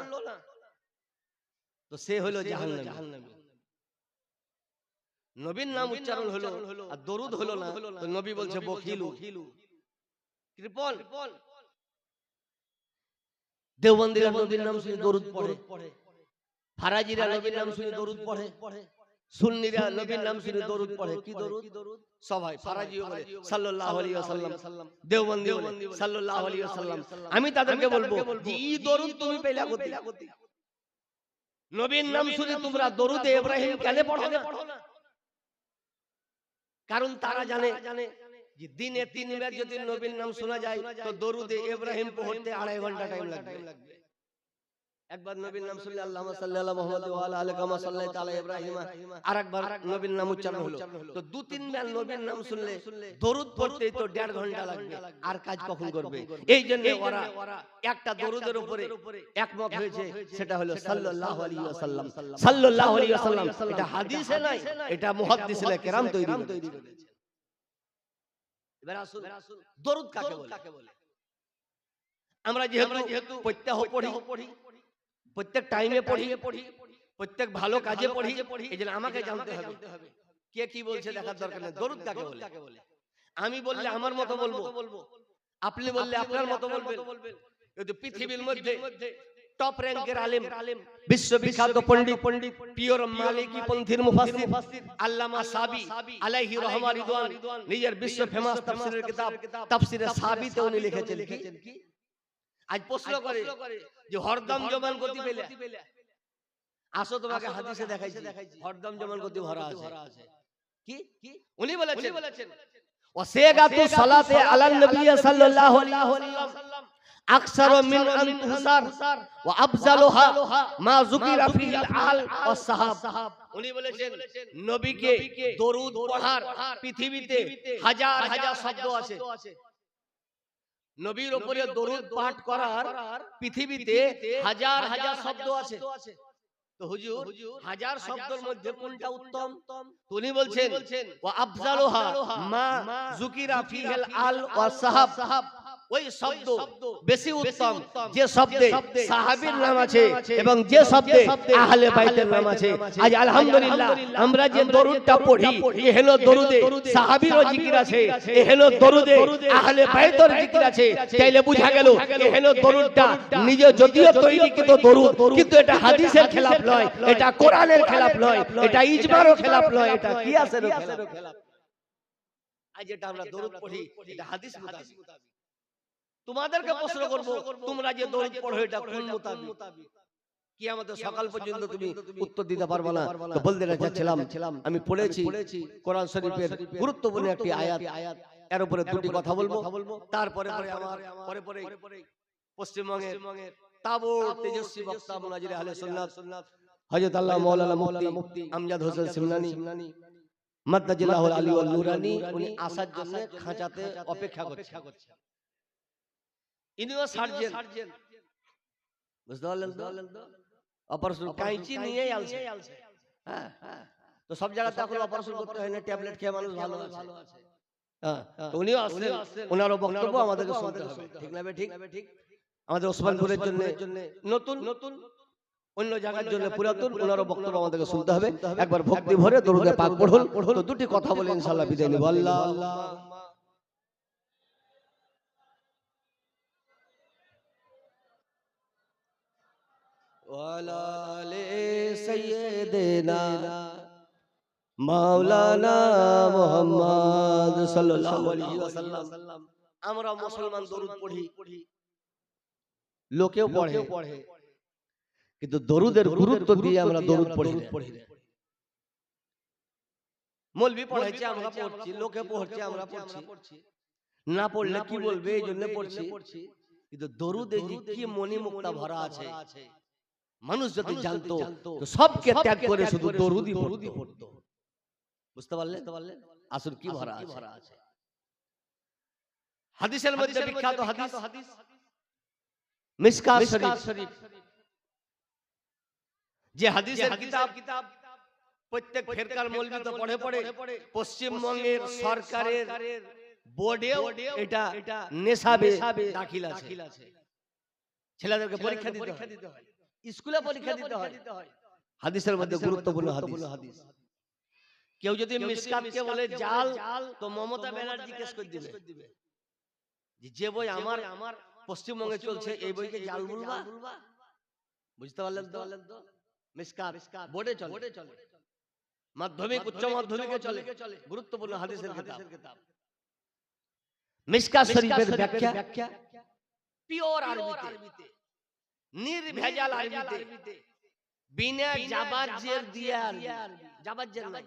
তো সে হলো জাহান্নামী। নবীর নাম উচ্চারণ হলো আর দরুদ হলো না, তো নবী বলছে বখিলু, কৃপণ। দেওবন্দিরা নবীর নাম শুনে দরুদ পড়ে, ফারাজিরা নবীর নাম শুনে দরুদ পড়ে, সুন্নিরা নবীর নাম শুনে দরুদ পড়ে। কি দরুদ? সবাই ফারাজিও বলে সাল্লাল্লাহু আলাইহি ওয়াসাল্লাম, দেওবন্দি বলে সাল্লাল্লাহু আলাইহি ওয়াসাল্লাম। আমি তাদেরকে বলবো যে এই দরুদ তুমি পেলা কোথায়? নবীর নাম শুনে তোমরা দরুদে ইব্রাহিম কেন পড়ো না? কারণ তারা জানে যে দিনে 3 বার যদি নবীর নাম শোনা যায় তো দরুদে ইব্রাহিম পড়তে 2.5 ঘন্টা টাইম লাগবে। একবার নবীর নাম শুনলে আল্লাহুম্মা সাল্লি আলা মুহাম্মাদ ওয়া আলা আলি কামা সাল্লাইতা আলা ইব্রাহিম, আরেকবার নবীর নাম উচ্চারণ হলো, তো 2-3 বার নবীর নাম শুনলে দরুদ পড়তেই তো 1.5 ঘন্টা লাগবে। আর কাজ কখন করবে? এই জন্য ওরা একটা দরুদের উপরে একমত হয়েছে, সেটা হলো সাল্লাল্লাহু আলাইহি ওয়াসাল্লাম। সাল্লাল্লাহু আলাইহি ওয়াসাল্লাম এটা হাদিসে নাই, এটা মুহাদ্দিসিনে কেরাম তৈরি করেছে। এবার আসুন দরুদ কাকে বলে? আমরা যেহেতু প্রত্যহ পড়ি, প্রত্যেক টাইমে পড়ি, প্রত্যেক ভালো কাজে পড়ি, এইজন্য আমাকে জানতে হবে কে কি বলছে দেখার দরকার নেই। দরুদ কাকে বলে? আমি বললে আমার মতো বলবো, আপনি বললে আপনার মতো বলবেন। কিন্তু পৃথিবীর মধ্যে টপ র‍্যাঙ্কের আলেম, বিশ্ববিখ্যাত পণ্ডিত, পিওর মালিকি পন্থীর মুফাসসির আল্লামা সাবি আলাইহি রহমা রিদওয়ান নিজের বিশ্ব ফেমাস তাফসীরের কিতাব তাফসীরে সাবিতে উনি লিখেছেন কি? আজ প্রশ্ন করে যে হরদম জবান গতি পেলে, আসো তোমাকে হাদিসে দেখাইছি হরদম জবান গতি ভরা আছে। কি উনি বলেছেন ওয়াসিগাতু সালাতে আলান নবী সাল্লাল্লাহু আলাইহি ওয়াসাল্লাম আকসারু মিন আন তুহসার ওয়া আফজালুহা মা যুকিরা ফিহিল আল ওয়াস সাহাব। উনি বলেছেন নবীকে দরুদ পড়ার পৃথিবীতে হাজার হাজার শব্দ আছে, নবীর উপরে দরুদ পাঠ করার পৃথিবীতে হাজার হাজার শব্দ আছে। তো হুজুর হাজার শব্দের মধ্যে কোনটা উত্তম? উনি বলছেন ওয়া আফজালুহা মা যুকিরা ফিহিল আল ওয়াস সাহাব। ওই শব্দ বেশি উত্তম যে শব্দে সাহাবীর নাম আছে এবং যে শব্দে আহলে বাইতের নাম আছে। আজ আলহামদুলিল্লাহ আমরা যে দরুদটা পড়ি এ হলো দরুদে সাহাবীরও জিকির আছে, এ হলো দরুদে আহলে বাইতের জিকির আছে। তাইলে বোঝা গেল এ হলো দরুদটা নিজে যদিও তৈরিকৃত দরুদ, কিন্তু এটা হাদিসের খেলাফ নয়, এটা কোরআনের খেলাফ নয়, এটা ইজমারও খেলাফ নয়, এটা কিয়াসেরও খেলাফ। আজ যেটা আমরা দরুদ পড়ি এটা হাদিস মুতাবিক। তোমাদেরকে প্রশ্ন করব তোমরা যে দরুদ পড়ো এটা কোন মুতাবিক? কিয়ামতের সকাল পর্যন্ত তুমি উত্তর দিতে পারবে না। তো বলতে যাচ্ছিলাম আমি পড়েছি কোরআন শরীফের গুরুত্বপূর্ণ একটি আয়াত, এর উপরে দুটি কথা বলবো। তারপরে আমার পরে পশ্চিমবঙ্গের তাবড় তেজস্বী বক্তা মুনাজির আহলে সুন্নাত হযরত আল্লাহ মাওলানা মুফতি আমজাদ হোসেন সিমনানি মাদ্দাজিল্লাহুল আলী ওয়াল নুরানি, উনি আসার জন্য খাঁচাতে অপেক্ষা করছেন। ইনিও সার্জন, বুঝতে পারলেন তো? অপারেশন কাঁচি নিয়েই আলছে। হ্যাঁ, তো সব জায়গাতে এখন অপারেশন করতে হয় না, ট্যাবলেট খেয়ে মানুষ ভালো আছে। হ্যাঁ, তো উনিও আসছেন, ওনারও বক্তব্য আমাদেরকে শুনতে হবে, ঠিক না? ঠিক। আমাদের ওসমানপুরের জন্য নতুন, অন্য জায়গার জন্য পুরাতন, ওনারও বক্তব্য আমাদেরকে শুনতে হবে। একবার ভক্তি ভরে দরুদে পাক পড়ুন। তো দুটি কথা বলে ইনশাআল্লাহ বিদায় নিব। আল্লাহ ওয়ালা আলে সাইয়্যিদিনা মাওলানা মুহাম্মদ সাল্লাল্লাহু আলাইহি ওয়াসাল্লাম। আমরা মুসলমান দরুদ পড়ি, লোকেও পড়ে, কিন্তু দরুদের গুরুত্ব দিয়ে আমরা দরুদ পড়ি না। মৌলভী পড়াইছে, আমরা পড়ছি, লোকে পড়ছে, আমরা পড়ছি। না পড়লে কি বলবে, এই জন্য পড়ছি। কিন্তু দরুদে যে কি মণিমুক্তা ভরা আছে, মানুষ যদি জানতো তো সবকে ত্যাগ করে শুধু দরুদই পড়তো। বুঝতে পারলেন? আসল কি ভরা আছে। হাদিসের মধ্যে বিখ্যাত হাদিস মিশকাত শরীফ, যে হাদিসের কিতাব প্রত্যেক ফেরকার মৌলভী তো পড়ে। পশ্চিমবঙ্গের সরকারের বোর্ডেও এটা নেশাবে দাখিল আছে। ছেলেদেরকে পরীক্ষা দিতে হয়, স্কুলে পরীক্ষা দিতে হয়। হাদিসের মধ্যে গুরুত্বপূর্ণ হাদিস। কেউ যদি মিশকাতকে বলে জাল, তো মমতা ব্যানার্জি কেস করে দিবে যে বই আমার পশ্চিমবঙ্গে চলছে, এই বইকে জাল বলবা। বুঝতে পারলেন তো? মিশকাত বোর্ডে চলে, মাধ্যমিক উচ্চ মাধ্যমিকে চলে, গুরুত্বপূর্ণ হাদিসের কিতাব। মিশকাত শরীফের ব্যাখ্যা পিওর আরবিতে, নির্ভেজাল আরবিতে, বিনা জাবাজ্জের দিয়া, জাবাজ্জের নাই।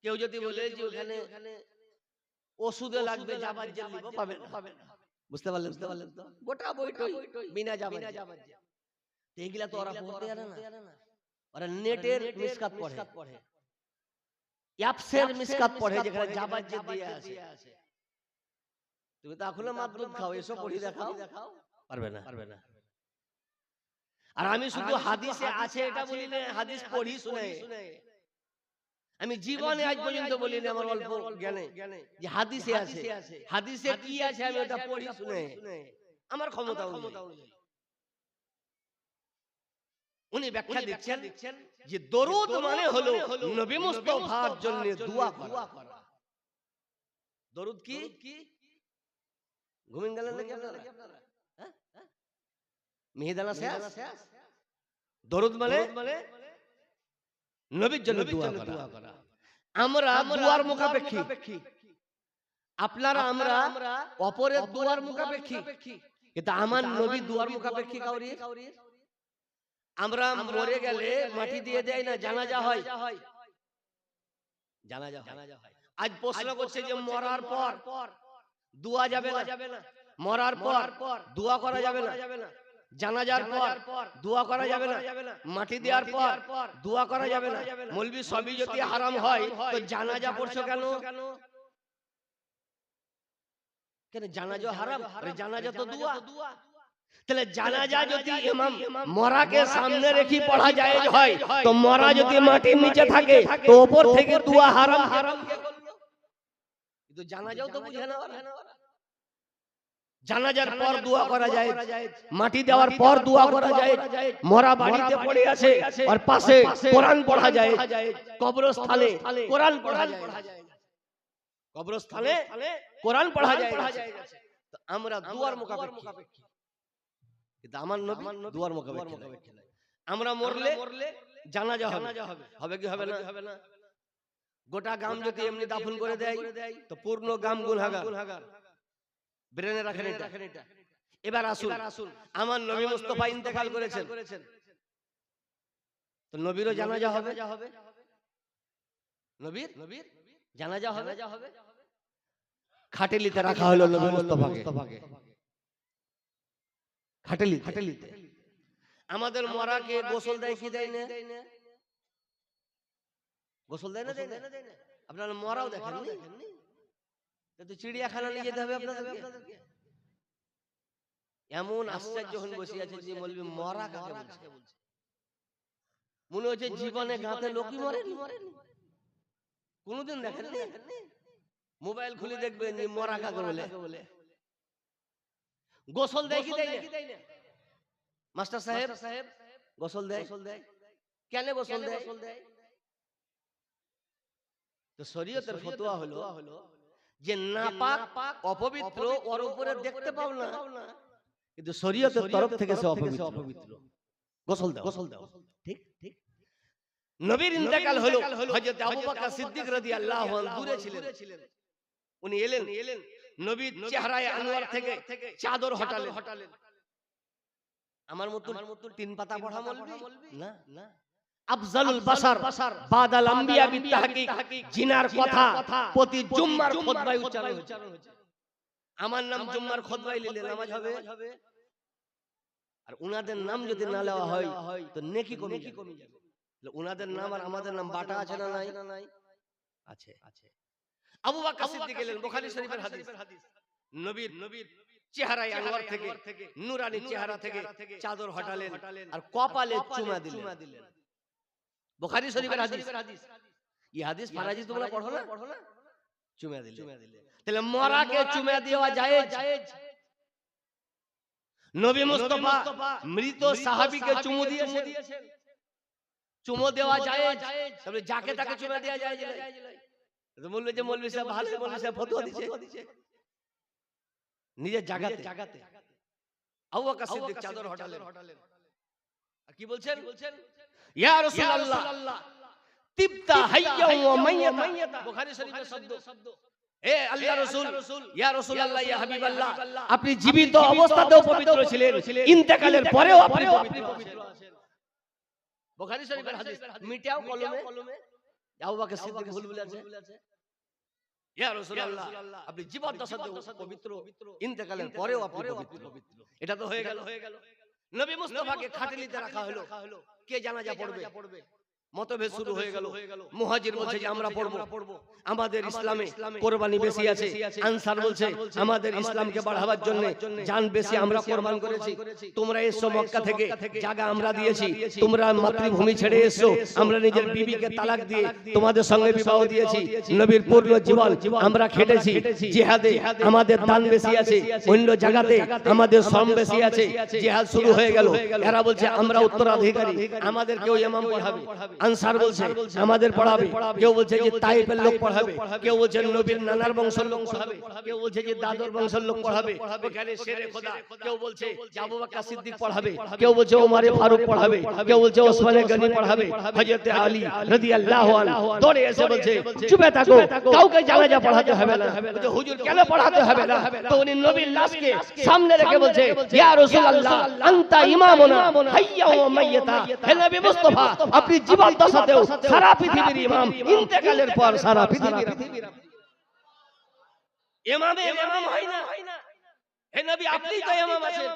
কেউ যদি বলে যে ওখানে ওষুধে লাগবে জাবাজ্জের লিখো, পাবে না। বুঝতে পারলেন তো? গোটা বইটাই বিনা জাবাজ্জের। এইগুলা তো ওরা পড়তে জানে না, ওরা নেটের মিশকাত পড়ে, অ্যাপসের মিশকাত পড়ে, যেখানে জাবাজ্জের দিয়ে আছে। তুমি তো এখনো মাদরুদ খাও, এসব পড়ি দেখাও, পারবে না। আর আমি শুধু হাদিসে আছে এটা বলি না, হাদিস পড়ি শুনে। আমি জীবনে আজ পর্যন্ত বলি না, আমার অল্প জ্ঞানে, যে হাদিসে আছে, হাদিসে কি আছে আমি ওটা পড়ি শুনে আমার ক্ষমতা অনুযায়ী। উনি ব্যাখ্যা দিচ্ছেন যে দরুদ মানে হলো নবী মুস্তাফার জন্য দোয়া করা। দরুদ কি? ঘুমিয়ে গেলেন নাকি আপনারা? মেহেদানা শেষ। দরুদ মানে নবীর জন্য দোয়া করা। আমরা দুয়ার মুখাপেক্ষী, আপনারা আমরা অপরের দুয়ার মুখাপেক্ষী, কিন্তু আমার নবী দুয়ার মুখাপেক্ষী কাউরি। আমরা মরে গেলে মাটি দিয়ে দেয় না, জানাজা হয়। আজ প্রশ্ন করছে যে মরার পর দোয়া যাবে না, মরার পর দোয়া করা যাবে না, জানাজার পর দোয়া করা যাবে না, মাটি দেওয়ার পর দোয়া করা যাবে না। মৌলভী সবই যদি হারাম হয় তো জানাজা পড়ছো কেন? জানাজা হারাম, জানাজা তো দোয়া। তাহলে জানাজা যদি ইমাম মরাকে সামনে রেখে পড়া যায় হয়, তো মরা যদি মাটির নিচে থাকে তো উপর থেকে দোয়া হারাম কে বললো? কিন্তু জানাজাও তো বুঝে না। জানাজার পর দোয়া করা যায়, মাটি দেওয়ার পর দোয়া করা যায়, মরা বাড়িতে পড়ে আছে আর পাশে কোরআন পড়া যায়, কবরস্থানে কোরআন পড়া যায়, কবরস্থানে কোরআন পড়া যায়। আমরা দুয়ার মুখাপেক্ষী, কিন্তু আমার নবী দুয়ার মুখাপেক্ষী নয়। আমরা মরলে জানাজা হবে কি হবে না? গোটা গ্রাম যদি এমনি দাফন করে দেয় তো পূর্ণ গ্রাম গুনাহগার। ব্রেনে রাখেন এটা। এবার আসুন, আমার নবী মুস্তাফা ইন্তেকাল করেছেন, তো নবীরও জানাজা হবে। নবীর জানাজা হবে। খাটেলিতে রাখা হলো নবী মুস্তাফাকে। খাটেলিতে। আমাদের মরাকে গোসল দেয় কি দেয় না? গোসল দেয় না, দেয় না? আপনারা মরাও দেখেননি? তো চিড়িয়াখানা নিয়ে যেতে হবে আপনাদেরকে। এমন আশ্চর্য হন বসে আছে যে বলবি মরা কাকে বলছে। মনে হচ্ছে জীবনে গাঁতে লোকই মরেনি, কোনোদিন দেখেননি। মোবাইল খুলে দেখবেন যে মরা কাকে বলে। গোসল দেয় কি দেয় না? মাস্টার সাহেব গোসল দেয়। কেন গোসল দেয়? তো শরীয়তের ফতোয়া হলো যে নাপাক অপবিত্র ওর উপরে দেখতে পাও না, কিন্তু শরীয়তের তরফ থেকে সে অপবিত্র। গোসল দাও। ঠিক। নবীর ইন্তেকাল হলো, হযরত আবু বকর সিদ্দিক রাদিয়াল্লাহু আনহু দূরে ছিলেন। উনি এলেন, নবীর চেহারায় আনোয়ার থেকে চাদর হটালেন। আমার মতো তিন পাতা পড়া মৌলভী না। আফজালুল বাশার বাদাল আম্বিয়া বিতাহকিক জিনার কথা প্রতি জুম্মার খুতবায় উচ্চারণ হচ্ছে। আমার নাম জুম্মার খুতবায় নিলে নামাজ হবে, আর উনাদের নাম যদি না নেওয়া হয় তো নেকি কমে যাবে। উনাদের নাম আর আমাদের নাম বাটা আছে না নাই? আছে। আবু বকর সিদ্দিক এলেন, বুখারী শরীফের হাদিস। নবীর চেহারায় আনোয়ার থেকে, নূরানী চেহারা থেকে চাদর হটালেন আর কপালে চুমা দিলেন। বুখারী শরীফের হাদিস। এই হাদিস ফারাজি তোমরা পড়ো না? চুমা দিলেন। তাহলে মরাকে চুমা দেওয়া জায়েজ। নবী মুস্তাফা মৃত সাহাবীকে চুমু দিয়েছেন, চুমু দেওয়া জায়েজ। তবে যাকে তাকে চুমা দেওয়া যায় না। তো বলবে যে মৌলভী সাহেব ভালো, মৌলভী সাহেব ফতোয়া দিয়েছে নিজের জায়গাতে। আবু বকর সিদ্দিক চাদর হটালেন আর কি বলছেন? ইয়া রাসূলুল্লাহ তিবতা হাইয়া ওয়া মাইয়াতা। বুখারী শরীফের শব্দ। হে আল্লাহর রাসূল, ইয়া রাসূলুল্লাহ, ইয়া হাবিবাল্লাহ, আপনি জীবিত অবস্থাতেও পবিত্র ছিলেন, ইন্তেকালের পরেও আপনি পবিত্র আছেন। বুখারী শরীফের হাদিস। মিটাও কলমে। আবু বকর সিদ্দিক ভুল বলেছে। ইয়া রাসূলুল্লাহ, আপনি জীবদ্দশাতেও পবিত্র, ইন্তেকালের পরেও আপনি পবিত্র। এটা তো হয়ে গেল। নবী মুস্তাফাকে খাটলিতে রাখা হলো, কে জানাজা পড়বে? মতভেদ শুরু হয়ে গেল। মুহাজির বলছে যে আমরা পড়ব, আমাদের ইসলামে কোরবানি বেশি আছে। আনসার বলছে আমাদের ইসলামকে বাড়াবার জন্য জান বেশি আমরা কোরবান করেছি। তোমরা এসো মক্কা থেকে, জায়গা আমরা দিয়েছি, তোমরা মাতৃভূমি ছেড়ে এসো, আমরা নিজের বিবিকে তালাক দিয়ে তোমাদের সঙ্গে বিবাহ দিয়েছি। নবীর পূর্ণ জীবন আমরা খেটেছি, জিহাদে আমাদের দান বেশি আছে, অন্য জায়গাতে আমাদের শ্রম বেশি আছে। জিহাদ শুরু হয়ে গেল। এরা বলছে আমরা উত্তরাধিকারী, আমাদের কেউ ইমাম পড়াবে। আনসার বলছে আমাদের পড়াবে, কেউ বলছে যে তাইফের লোক পড়াবে, কেউ বলছে নবীর নানার বংশের লোক পড়াবে, কেউ বলছে যে দাদর বংশের লোক পড়াবে, ওখানে শেরে খোদা, কেউ বলছে যে আবু বকর সিদ্দিক পড়াবে, কেউ বলছে ওমরে ফারুক পড়াবে, কেউ বলছে ওসমানে গনি পড়াবে, হযরত আলী রাদিয়াল্লাহু আনহু দৌড়ে এসে বলছে চুপে থাকো, কাউকে জানাজা পড়াতে হবে না। বলছে হুজুর কেন পড়াতে হবে না? তো উনি নবীর লাশকে সামনে রেখে বলছে ইয়া রাসূলুল্লাহ আনতা ইমামুনা হাইয়া ওয়া মাইয়াতা। হে নবী মুস্তাফা, আপনি জীবন দশাতেও সারা পৃথিবীর ইমাম, ইন্তেকালের পর সারা পৃথিবীর ইমামের ইমাম হয় না। হে নবী আপনি তো ইমাম আছেন,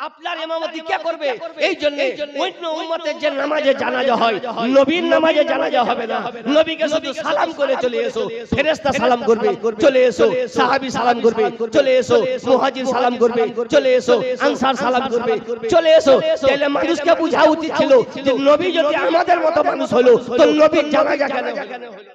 আপনার ইমামতি কে করবে? এই জন্য অন্য উম্মতের যে নামাজে জানাজা হয়, নবীর নামাজে জানাজা হবে না। নবীকে শুধু সালাম করে চলে এসো, ফেরেশতা সালাম করবে চলে এসো, সাহাবী সালাম করবে চলে এসো, মুহাজির সালাম করবে চলে এসো, আনসার সালাম করবে চলে এসো। তাহলে মানুষকে বোঝা উচিত ছিল যে নবী যদি আমাদের মতো মানুষ হলো তো নবীর জানাজা কেন হলো?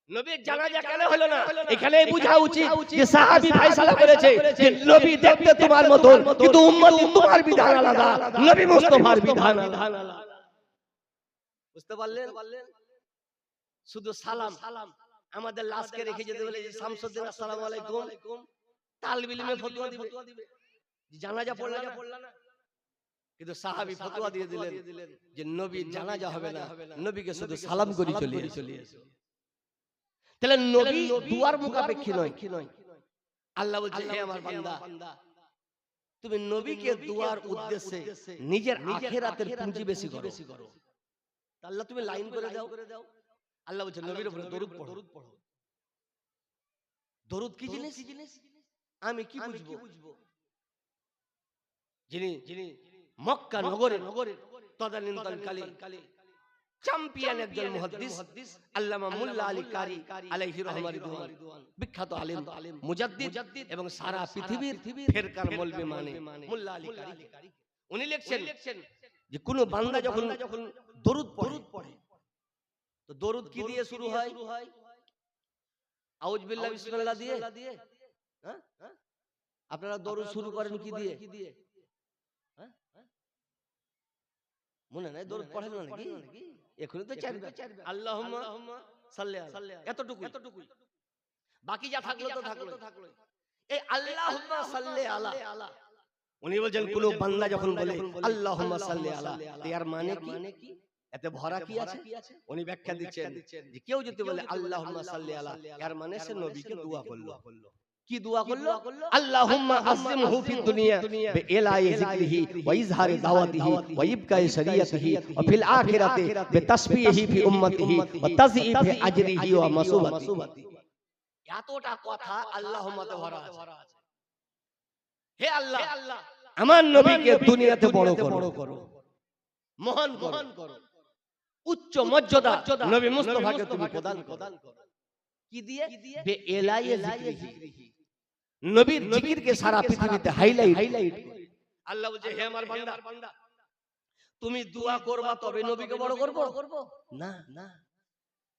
নবীর জানাজা কেন হলো না? এখানেই বোঝা উচিত যে সাহাবী ফয়সালা করেছে যে নবী দেখতে তোমার মত, কিন্তু উম্মত তোমার বিধান আলাদা, নবী মুস্তাফার বিধান আলাদা। বুঝতে পারলেন? শুধু সালাম, আমাদের লাশকে রেখে যেতে বলে যে শামসুদ্দিন আসসালামু আলাইকুম, তালবিলিমে ফতোয়া দিবে জানাজা পড়লা না, কিন্তু সাহাবী ফতোয়া দিয়ে দিলেন যে নবীর জানাজা হবে না, নবীকে শুধু সালাম করে চলে এসো। তাহলে নবী দুয়ার মুখাপেক্ষী নয়। আল্লাহ বলছে হে আমার বান্দা, তুমি নবীকে দুয়ার উদ্দেশ্যে নিজের আখিরাতের পুঁজি বেশি করো। আল্লাহ তুমি লাইন করে দাও। আল্লাহ বলছে নবীর উপরে দরুদ পড়ো। দরুদ কি জিনিস আমি কি বুঝবো? যিনি মক্কা নগরে তদানীন্তনকালে চ্যাম্পিয়ন একজন মুহাদ্দিস আল্লামা মুল্লা আলী কারি আলাইহি রহমাতুল্লাহ, বিখ্যাত আলেম মুজাদ্দিদ এবং সারা পৃথিবীর ফেরকার মৌলবি মানে মুল্লা আলী কারি। উনি লিখছেন যে কোন বান্দা যখন দরুদ পড়ে তো দরুদ কি দিয়ে শুরু হয়? আউযু বিল্লাহি বিসমিল্লাহ দিয়ে। হ্যাঁ, আপনারা দরুদ শুরু করেন কি দিয়ে? হ্যাঁ, মনে নাই? দরুদ পড়েন না নাকি? এখনই তো চারবার আল্লাহুম্মা সাল্লি আলা, এতটুকুই। বাকি যা থাকলো তো থাকলো। এই আল্লাহুম্মা সাল্লি আলা, উনি বলেন কোন বান্দা যখন বলে আল্লাহুম্মা সাল্লি আলা, এর মানে কি? এতে ভরা কি আছে? উনি ব্যাখ্যা দিচ্ছেন যে কেউ যদি বলে আল্লাহুম্মা সাল্লি আলা, এর মানে সে নবীকে দোয়া করলো। কি দোয়া করলো? আল্লাহুম্মা আযিমহু ফিদ দুনিয়া বিইলাই যিকরিহি ওয়া ইজহারি দাওয়াতিহি ওয়া ইবকাই শরিয়াতিহি ওয়া ফিল আখিরাতি বিতাসবিহি ফি উম্মতিহি ওয়া তাযইফি আজরিহি ওয়া মাসুবাতি। এতটা কথা আল্লাহুম্মাতে ভরা আছে। হে আল্লাহ, আমার নবীকে দুনিয়াতে বড় করো, মহান করো, উচ্চ মর্যাদা নবী মুস্তাফাকে তুমি প্রদান করো। কি দিয়ে? বিইলাই যিকরিহি, নবীর জিকিরকে সারা পৃথিবীতে হাইলাইট। আল্লাহ বলছে হে আমার বান্দা, তুমি দোয়া করবা তবে নবীকে বড় করব না।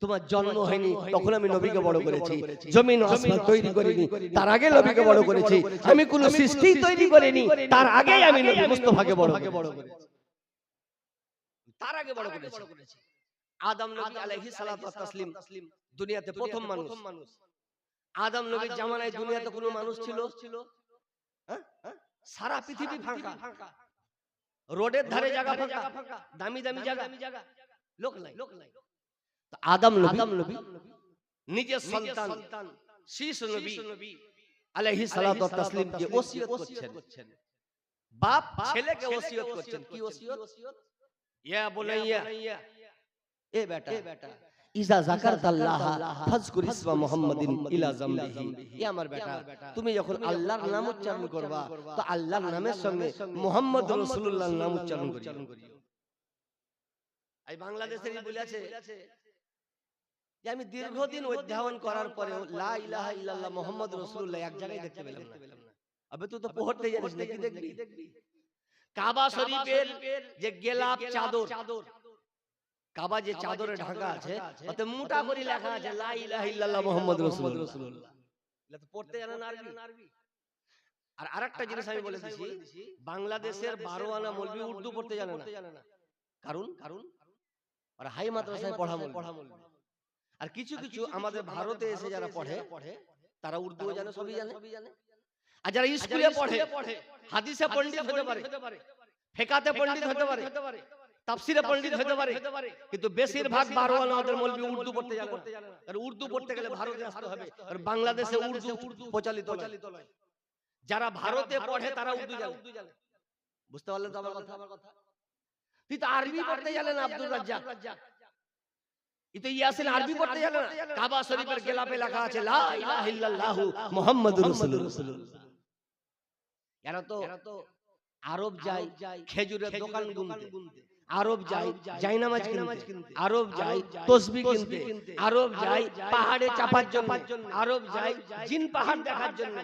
তোমার জন্ম হয়নি তখন আমি নবীকে বড় করেছি, জমিন ও আসমান তৈরি করিনি তার আগে নবীকে বড় করেছি, আমি কোন সৃষ্টি তৈরি করিনি তার আগে আমি নবী মুস্তাফাকে বড় করেছি, তার আগে বড় করেছি। আদম নবী আলাইহিস সালাতু ওয়াস তাসলিম দুনিয়াতে প্রথম মানুষ। আদম নবীর জামানায় দুনিয়াতে কোনো মানুষ ছিল? সারা পৃথিবী ফাঁকা, রোডের ধারে জায়গা ফাঁকা, দামি জায়গা, লোক নাই। আদম নবী নিজের সন্তান শীষ নবী আলাইহিস সালাতু ওয়াস তাসলিমকে ওসিয়ত করছেন, বাপ ছেলেকে ওসিয়ত করছেন। কি ওসিয়ত? ইয়া বুনাইয়া, এ বেটা, ইজা যাকারতাল্লাহ ফাজকুর ইসমা মুহাম্মাদিন ইলা জামবিহি, এ আমার বেটা, তুমি যখন আল্লাহর নাম উচ্চারণ করবা তো আল্লাহর নামের সঙ্গে মুহাম্মদ রাসূলুল্লাহর নাম উচ্চারণ করিও। এই বাংলাদেশেরই বলেছে যে আমি দীর্ঘদিন অধ্যয়ন করার পরেও লা ইলাহা ইল্লাল্লাহ মুহাম্মদ রাসূলুল্লাহ এক জায়গায় দেখতে পেলাম না। আবে তুই তো পড়তে জানিস না, কি দেখবি? কাবা শরীফের যে গেলাপ চাদর, কাবা যে চাদরে ঢাকা আছে ওতে মোটা করে লেখা আছে লা ইলাহা ইল্লাল্লাহ মুহাম্মাদুর রাসূলুল্লাহ। এটা তো পড়তে জানেন না আরবি। আর আরেকটা জিনিস আমি বলে দিছি, বাংলাদেশের 12 আনা মৌলভী উর্দু পড়তে জানে না। কারণ আর হাই মাদ্রাসায় পড়া মৌলভী। আর কিছু আমাদের ভারতে এসে যারা পড়ে তারা উর্দু জানে, সবই জানে। আর যারা স্কুলে পড়ে হাদিসে পণ্ডিত হতে পারে, ফিকহাতে পণ্ডিত হতে পারে, তাফসীরে পণ্ডিত হতে পারে, কিন্তু বেশিরভাগ 12 আনাদের মৌলভী উর্দু পড়তে জানে না। আর উর্দু পড়তে গেলে ভারতে আসতে হবে, আর বাংলাদেশে উর্দু প্রচলিত নয়। যারা ভারতে পড়ে তারা উর্দু জানে। বুঝতে পারলেন তো আমার কথা? তুই তো আরবি পড়তে জানেন না আব্দুর রাজ্জাক, ইতো ইয়াসিন আরবি পড়তে জানে না। কাবা শরীফের গেলাপে লেখা আছে লা ইলাহা ইল্লাল্লাহু মুহাম্মাদুর রাসূলুল্লাহ। এরা তো আরব যায় খেজুরের দোকান গুনতে, আরব যায় জায়নামাজ কিনতে, আরব যায় তাসবিহ কিনতে, আরব যায় পাহাড়ে চাপার জন্য, আরব যায় জিন পাহাড় দেখার জন্য,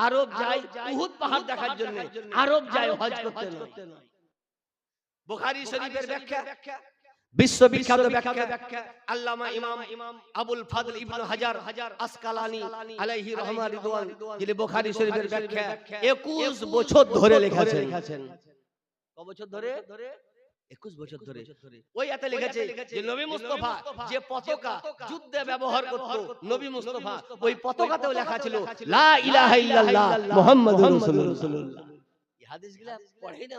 আরব যায় উহুদ পাহাড় দেখার জন্য, আরব যায় হজ করতে নয়। বুখারী শরীফের ব্যাখ্যা, বিশ্ববিখ্যাত ব্যাখ্যা আল্লামা ইমাম আবুল ফাদল ইবনে হাজার আসকালানি আলাইহি রহমা রিদওয়ান, যিনি বুখারী শরীফের ব্যাখ্যা 21 বছর ধরে লিখেছেন। কত বছর ধরে? 21 বছর ধরে। ওই এতে লিখেছে যে নবী মুস্তাফা যে পতাকা যুদ্ধে ব্যবহার করত, নবী মুস্তাফা ওই পতাকাতেও লেখা ছিল লা ইলাহা ইল্লাল্লাহ মুহাম্মাদুর রাসূলুল্লাহ। এই হাদিসগুলো পড়েই না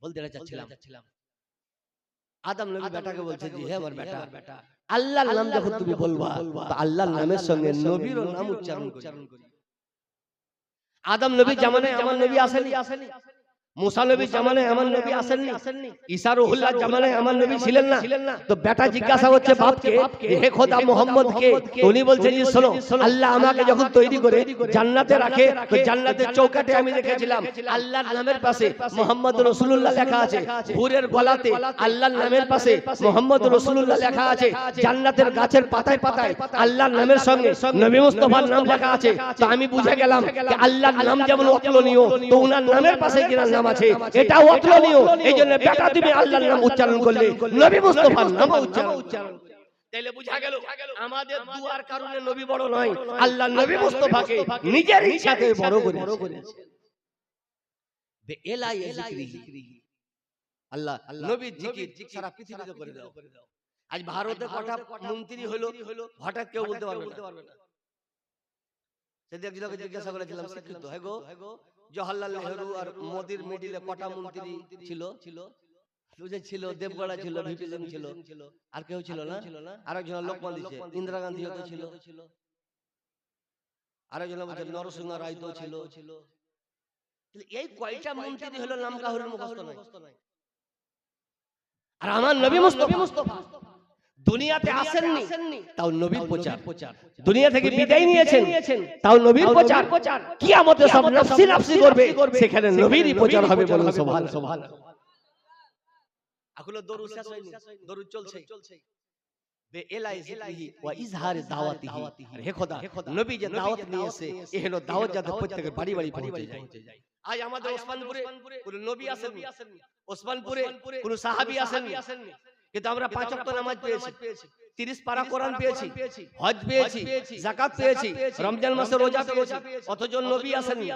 বলতে চাচ্ছিলাম। আদম নবী বেটাকে বলছে যে হে আমার বেটা, আল্লাহর নাম যখন তুমি বলবা তো আল্লাহর নামের সঙ্গে নবীর নাম উচ্চারণ করি। আদম নবী জামানায় আমার নবী আসেনি, মুসা নবীর জামানায় আমার নবী আসেননি, ঈসা রুহুল্লাহর জামানায় আমার নবী ছিলেন না। তো বেটা জিজ্ঞাসা করছে বাপকে, হে খোদা মুহাম্মদ কে? উনি বলছেন যে শোনো, আল্লাহ আমাকে যখন তৈরি করে জান্নাতে রাখে, তো জান্নাতের চৌকাঠে আমি দেখেছিলাম আল্লাহর নামের পাশে মুহাম্মদ রাসূলুল্লাহ লেখা আছে, হুরের গলাতে আল্লাহর নামের পাশে মুহাম্মদ রাসূলুল্লাহ লেখা আছে, জান্নাতের গাছের পাতায় পাতায় আল্লাহর নামের সঙ্গে নবী মুস্তাফার নাম লেখা আছে। তো আমি বুঝে গেলাম যে আল্লাহর নাম যেমন অতুলনীয়, তো উনার নামের পাশে কিনা নাম আছে এটাও অতুলনীয়। এইজন্য বেটা তুমি আল্লাহর নাম উচ্চারণ করলে নবী মুস্তাফার নাম উচ্চারণ। তাইলে বুঝা গেল আমাদের দুয়ার কারণে নবী বড় নয়, আল্লাহ নবী মুস্তাফাকে নিজের ইচ্ছাতে বড় করেছে। বেএলাই জিকরি, আল্লাহ নবীর জিকির সারা পৃথিবীতে করে দাও। আজ ভারতে কটা মন্ত্রী হলো হঠাৎ কেউ বলতে পারবে না। সেদিন একজনকে জিজ্ঞাসা করেছিলাম, শিক্ষিত হ্যাঁ গো, জওহরলাল নেহরু আর মোদির মিডিলে কটা মন্ত্রী ছিল? ছিল দেবগড়া ছিল, ভিপি সিং ছিল, আর কেউ ছিল না। আরেকজন লোকমান দিছে, ইন্দিরা গান্ধী তো ছিল, আরেকজন বলছে নরসিংহ রায় তো ছিল। এই কয়টা মন্ত্রী হলো নাম কাহুর মুখস্থ নাই। আর আমার নবী মুস্তাফা দুনিয়াতে আসেননি, তাও নবীর প্রচার। দুনিয়া থেকে বিদায় নিয়েছেন, তাও নবীর প্রচার। কিয়ামতে সব নফসি নফসি করবে, সেখানে নবীরই প্রচার হবে। বলুন সুবহানাল্লাহ। এখন দরুদ শেষ হয়নি, দরুদ চলছে। বেএলাই জিকরিহি ওয়া ইজহার দাওয়াতিহি, হে খোদা নবী যে দাওয়াত নিয়ে এসে, এ হলো দাওয়াত যাতে প্রত্যেকের বাড়ি বাড়ি পৌঁছে যায়। আজ আমাদের ওসমানপুরে কোন নবী আসেননি, ওসমানপুরে কোন সাহাবী আসেননি, কিন্তু আমরা 5 ওয়াক্ত নামাজ পেয়েছি, 30 পারা কোরআন পেয়েছি, হজ পেয়েছি, যাকাত পেয়েছি, রমজান মাসে রোজা পেয়েছি, অথচ নবী আসেননি,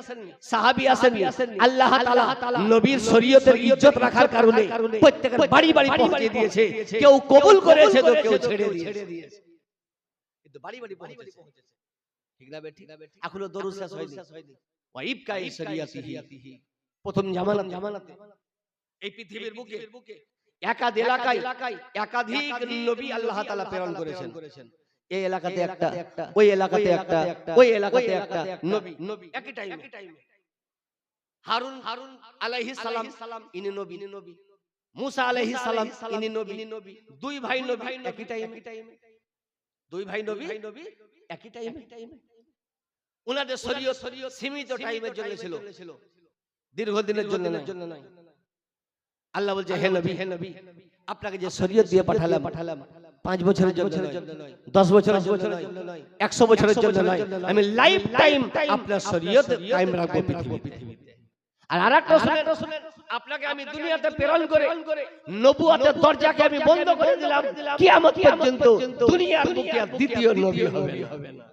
সাহাবী আসেননি। আল্লাহ তাআলা নবীর শরীয়তের ইজ্জত রাখার কারণে প্রত্যেকের বাড়ি বাড়ি পৌঁছে দিয়েছে। কেউ কবুল করেছে তো কেউ ছেড়ে দিয়েছে, কিন্তু বাড়ি বাড়ি পৌঁছেছে। ঠিক না বেঠিক? এখনো দরুদ শেষ হয়নি। ওয়া ইবকাই শরিয়াতিহি, প্রথম জামানাতে এই পৃথিবীর বুকে একাধিক এলাকায় একাধিক নবী আল্লাহ তাআলা প্রেরণ করেছেন। এই এলাকাতে একটা, ওই এলাকাতে একটা, ওই এলাকাতে একটা নবী একই টাইমে। হারুন আলাইহিস সালাম ইনি নবী, মুসা আলাইহিস সালাম ইনি নবী। দুই ভাই নবী একই টাইমে, দুই ভাই নবী একই টাইমে। উনাদের শরীয়ত সীমিত টাইমের জন্য ছিল, দীর্ঘদিনের জন্য নয়। আল্লাহ বলছে, হে নবী আপনাকে যে শরীয়ত দিয়ে পাঠালাম 5 বছরের জন্য নয়, 10 বছরের জন্য নয়, 100 বছরের জন্য নয়, আমি লাইফ টাইম আপনার শরীয়ত কায়েম রাখবো পৃথিবীতে। আর আরেকটা শুনেন, আপনাকে আমি দুনিয়াতে প্রেরণ করে নবুয়তের দরজাকে আমি বন্ধ করে দিলাম, কিয়ামত পর্যন্ত দুনিয়ার বুকে আর দ্বিতীয় নবী হবে না।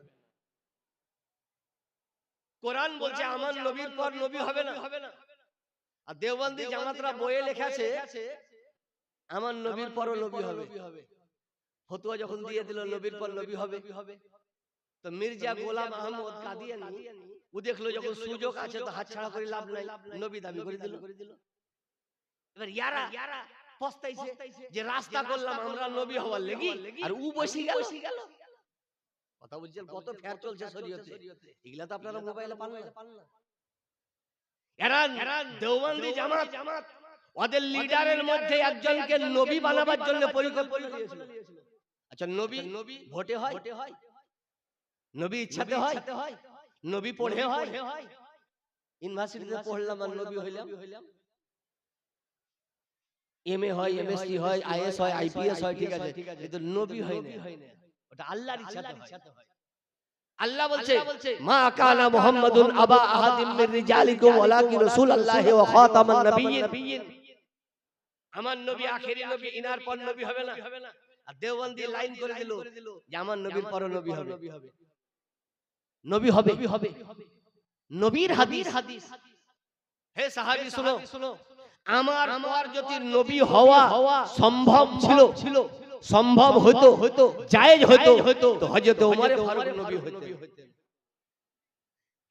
কোরআন বলছে আমার নবীর পর নবী হবে না। আর দেওবন্দি জামাতরা বইয়ে লেখাছে আমার নবীর পরও নবী হবে। ফতোয়া যখন দিয়ে দিল নবীর পর নবী হবে, তো মির্জা গোলাম আহমদ কাদিয়ানী ও দেখলো যখন সুযোগ আছে তো হাতছাড়া করে লাভ নাই, নবী দাবি করে দিল। এবার ইয়ারা পস্তাইছে যে রাস্তা করলাম আমরা নবী হওয়ার লাগি, আর ও বসে গেল। কথা বুঝছেন কত ফের চলছে শরীয়তে? এগুলা তো আপনারা মোবাইলে পান না। এরা দেওবন্দি জামাত ওদের লিডারের মধ্যে একজনকে নবী বানাবার জন্য পরিকল্পনা দিয়েছিল। আচ্ছা নবী ভোটে হয়, নবী ইচ্ছাতে হয়, নবী পড়ে হয়, ইউনিভার্সিটিতে পড়লাম আর নবী হইলাম, এমএ হয়, এমএসসি হয়, আইএস হয়, আইপিএস হয়, ঠিক আছে, কিন্তু নবী হয় না। ওটা আল্লাহর ইচ্ছাতে হয়। আল্লাহ বলছে মা কানা মুহাম্মাদুন আবা আহাদিম মির রিজালিকুম ওয়ালাকিন রাসূলুল্লাহি ওয়া খাতামান নাবিয়্যিন। আমার নবী আখেরি নবী, ইনার পর নবী হবে না। আর দেওবন্দি লাইন করে দিল যে আমার নবীর পর নবী হবে। নবী হবে, নবীর হাদিস। হে সাহাবী শুনো, আমার পর যদি নবী হওয়া সম্ভব ছিল, সম্ভব হতো, জায়েজ হতো, তো হযরত ওমর ফারুক নবী হতেন।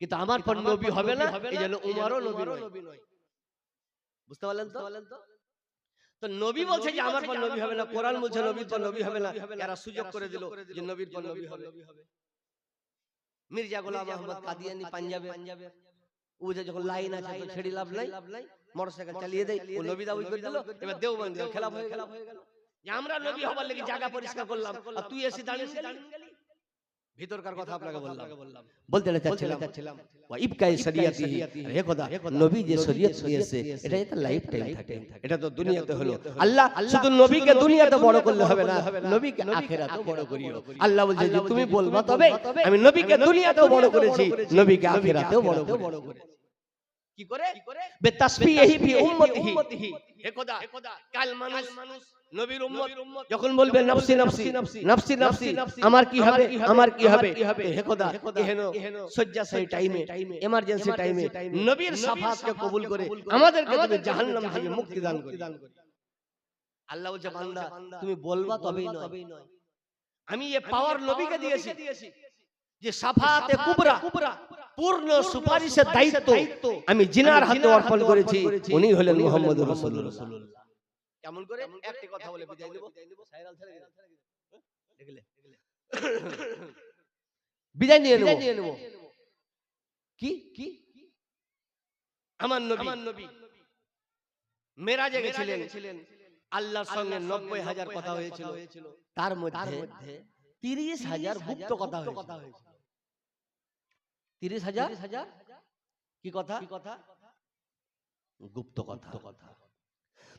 কিন্তু আমার পর নবী হবে না, এইজন্য ওমরও নবী নয়। বুঝতে পারলেন তো? তো নবী বলছে যে আমার পর নবী হবে না, কোরআন বলছে নবীর পর নবী হবে না, এরা সুযোগ করে দিল যে নবীর পর নবী হবে। মির্জা গোলাম আহমদ কাদিয়ানী পাঞ্জাবে বুঝে যখন লাইন আছে তো ছেড়ে লাভ নাই, মোটরসাইকেল চালিয়ে দেয়, ও নবী দাবি করে দিল, এবার দেওবন্দি খেলাফ হয়ে গেল। যে আমরা নবী হবার লাগি জায়গা পরিষ্কার করলাম আর তুই এসে দাঁড়িয়ে গেলি। ভিতরকার কথা আপনাকে বললাম, বলতে চাচ্ছিলাম ইবকাই শরিয়াতিহি, হে খোদা নবী যে শরীয়ত নিয়েছে এটা একটা লাইফ টাইম থাকে, এটা তো দুনিয়াতে হলো। আল্লাহ শুধু নবীকে দুনিয়াতে বড় করলে হবে না, নবীকে আখিরাতেও বড় করিও। আল্লাহ বলছে যে তুমি বলবা তবে আমি নবীকে দুনিয়াতেও বড় করেছি, নবীকে আখিরাতেও বড় করেছি। কি করে? বেতাসবিহি ফি উম্মতিহি, হে খোদা কাল মানুষ নবীর উম্মত যখন বলবে নফসি নফসি নফসি নফসি আমার কি হবে আমার কি হবে, হে খোদা এহেন শয্যাশায়ী টাইমে এমার্জেন্সি টাইমে নবীর শাফাআতকে কবুল করে আমাদেরকে তুমি জাহান্নাম থেকে মুক্তি দান করো। আল্লাহ বলছে বান্দা তুমি বলবা তবেই নয়, আমি এই পাওয়ার নবীকে দিয়েছি যে শাফাআতে কুবরা পূর্ণ সুপারিশের দায়িত্ব আমি জিনার হাতে অর্পণ করেছি, উনি হলেন মুহাম্মদুর রাসূলুল্লাহ। কেমন করে একটা কথা বলে বিদায় দেব, সাইরাল ছেড়ে দেখলে বিদায় নিয়ে নেব। কি কি আমার নবী মেরাজে গেছিলেন, আল্লাহর সঙ্গে 90,000 কথা হয়েছিল, তার মধ্যে 30,000 গুপ্ত কথা হয়েছিল। 30,000 কি কথা? গুপ্ত কথা।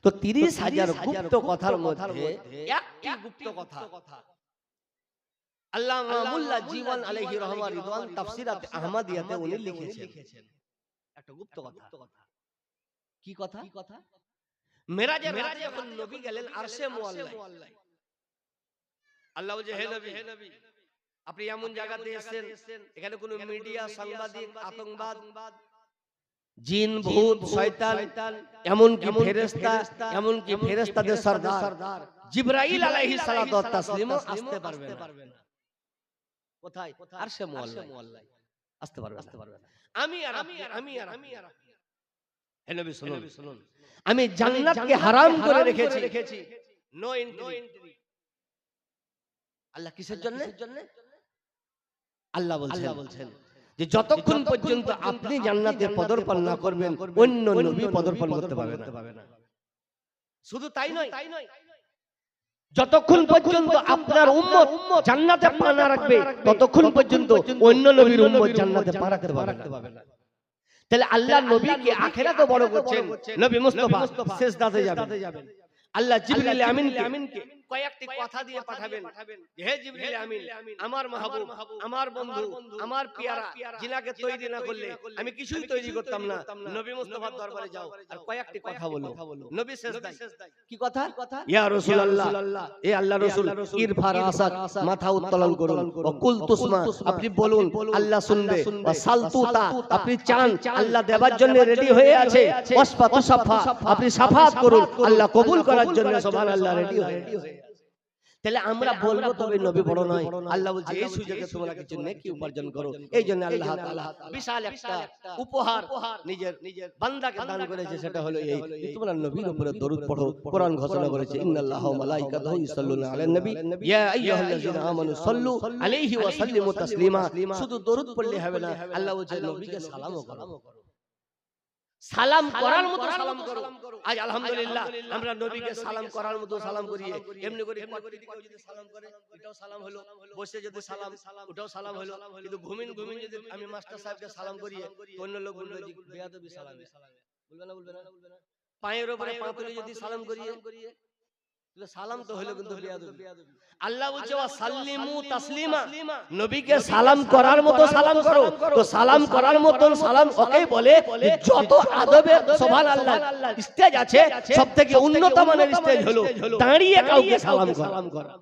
তো 30,000 গুপ্ত কথার মধ্যে একটি গুপ্ত কথা আল্লামা মুল্লা জীবন আলাইহি রহমা রিদওয়ান তাফসিরাত আহমদিয়াতে উনি লিখেছেন একটা গুপ্ত কথা। কি কথা? মেরাজে যখন নবী গেলেন আরশে মুআল্লায়, আল্লাহ বলছে হে নবী আপনি এমন জায়গাতে এসেছেন এখানে কোনো মিডিয়া সাংবাদিক আতঙ্কবাদ জিন ভূত শয়তান এমনকি ফেরেশতা এমনকি ফেরেশতাদের সরদার জিবরাইল আলাইহিস সালাতু ওয়াত তাসলিমও আসতে পারবে না। কোথায়? আরশে মুআল্লায় আসতে পারবে না। আমি আর হে নবী শুনুন, আমি জান্নাতকে হারাম করে রেখেছি, নো এন্ট্রি। আল্লাহ কিসের জন্য? আল্লাহ বলছেন যে যতক্ষণ পর্যন্ত আপনি জান্নাতে পদার্পণ না করবেন অন্য নবী পদার্পণ করতে পারবে না। শুধু তাই নয়, যতক্ষণ পর্যন্ত আপনার উম্মত জান্নাতে পা না রাখবে ততক্ষণ পর্যন্ত অন্য নবীর উম্মত জান্নাতে পা রাখতে পারবে না। তাহলে আল্লাহ নবীকে আখিরাতে বড় করছেন, নবী মুস্তাফা সিজদাতে যাবেন। আল্লাহ জিবরিল আমিনকে কয়েকটি কথা দিয়ে পাঠাবেন, হে জিবরিল আমিন আমার মাহবুব আমার বন্ধু আমার পিয়ারা জিনাকে তৈরি না করলে আমি কিছুই তৈরি করতাম না, নবী মুস্তাফার দরবারে যাও আর কয়েকটি কথা বলো। নবী সিজদায় কি কথা? ইয়া রাসূলুল্লাহ এ আল্লাহ রাসূল ইরফা রাসাক মাথা উত্তোলন করুন, ওয়া কুল তুসমা আপনি বলুন আল্লাহ শুনবে, ওয়া সালতুতা আপনি চান আল্লাহ দেবার জন্য রেডি হয়ে আছে, ওয়াসফাতু সাফা আপনি সাফাত করুন আল্লাহ কবুল করার জন্য সুবহানাল্লাহ রেডি হয়ে। তাহলে আমরা বলবো তবে নবী বড় নয়। আল্লাহ বলছে এই সুযোগে তোমরা কিছু নেকি উপার্জন করো। এই জন্য আল্লাহ তাআলা বিশাল একটা উপহার নিজের বান্দাকে দান করেছে, সেটা হলো এই তোমরা নবীর উপরে দরুদ পড়ো। কোরআন ঘোষণা করেছে ইন্নাল্লাহা ওয়া মালাইকাতুহু ইউসাল্লুনা আলান নবী ইয়া আইয়ুহাল্লাযিনা আমানু সাল্লু আলাইহি ওয়া সাল্লিমু তাসলিমা। শুধু দরুদ পড়লে হবে না, আল্লাহ বলছে নবীকে সালামও করো, সালাম করার মতো সালাম করো। আজ আলহামদুলিল্লাহ আমরা নবীকে সালাম করার মতো সালাম করি, এমনি করে যদি সালাম করে এটাও সালাম হলো, বসে যদি সালাম ওটাও সালাম হলো, কিন্তু ঘুমিন যদি আমি মাস্টার সাহেবকে সালাম করি অন্য লোক বলবে যে বেয়াদবি সালাম, বলবে না পায়ের উপরে পা তুলে যদি সালাম করি সালাম তো হলো কিন্তু বেয়াদবি। আল্লাহ বলছে ওয়া সাল্লিমু তাসলিমা নবীকে সালাম করার মতো সালাম করো। তো সালাম করার মতো সালাম ওকেই বলে যত আদবের সুবহানাল্লাহ স্টেজ আছে সবথেকে উন্নত মানের স্টেজ হলো দাঁড়িয়ে কাউকে সালাম করা।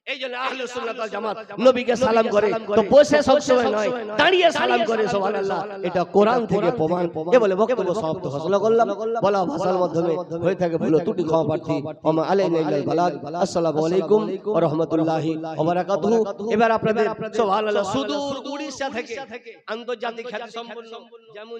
এই জন্য আহলে সুন্নাত ওয়াল জামাত নবীকে সালাম করে তো বসে সব সময় নয়, দাঁড়িয়ে সালাম করে সুবহানাল্লাহ। এটা কোরআন থেকে প্রমাণ। এ বলে বক্তব্য সমাপ্ত ঘোষণা করলাম। বলা ভাষার মাধ্যমে হয়ে থাকে ভুল ত্রুটি ক্ষমা প্রার্থী। ওমা আলাইনা ইল্লাল বালাগ। আসসালামু আলাইকুম ওয়া রাহমাতুল্লাহি ওয়া বারাকাতুহু। এবার আপনাদের সুবহানাল্লাহ সুদূর উড়িষ্যা থেকে আন্তর্জাতিক খ্যাতি সম্পন্ন যেমন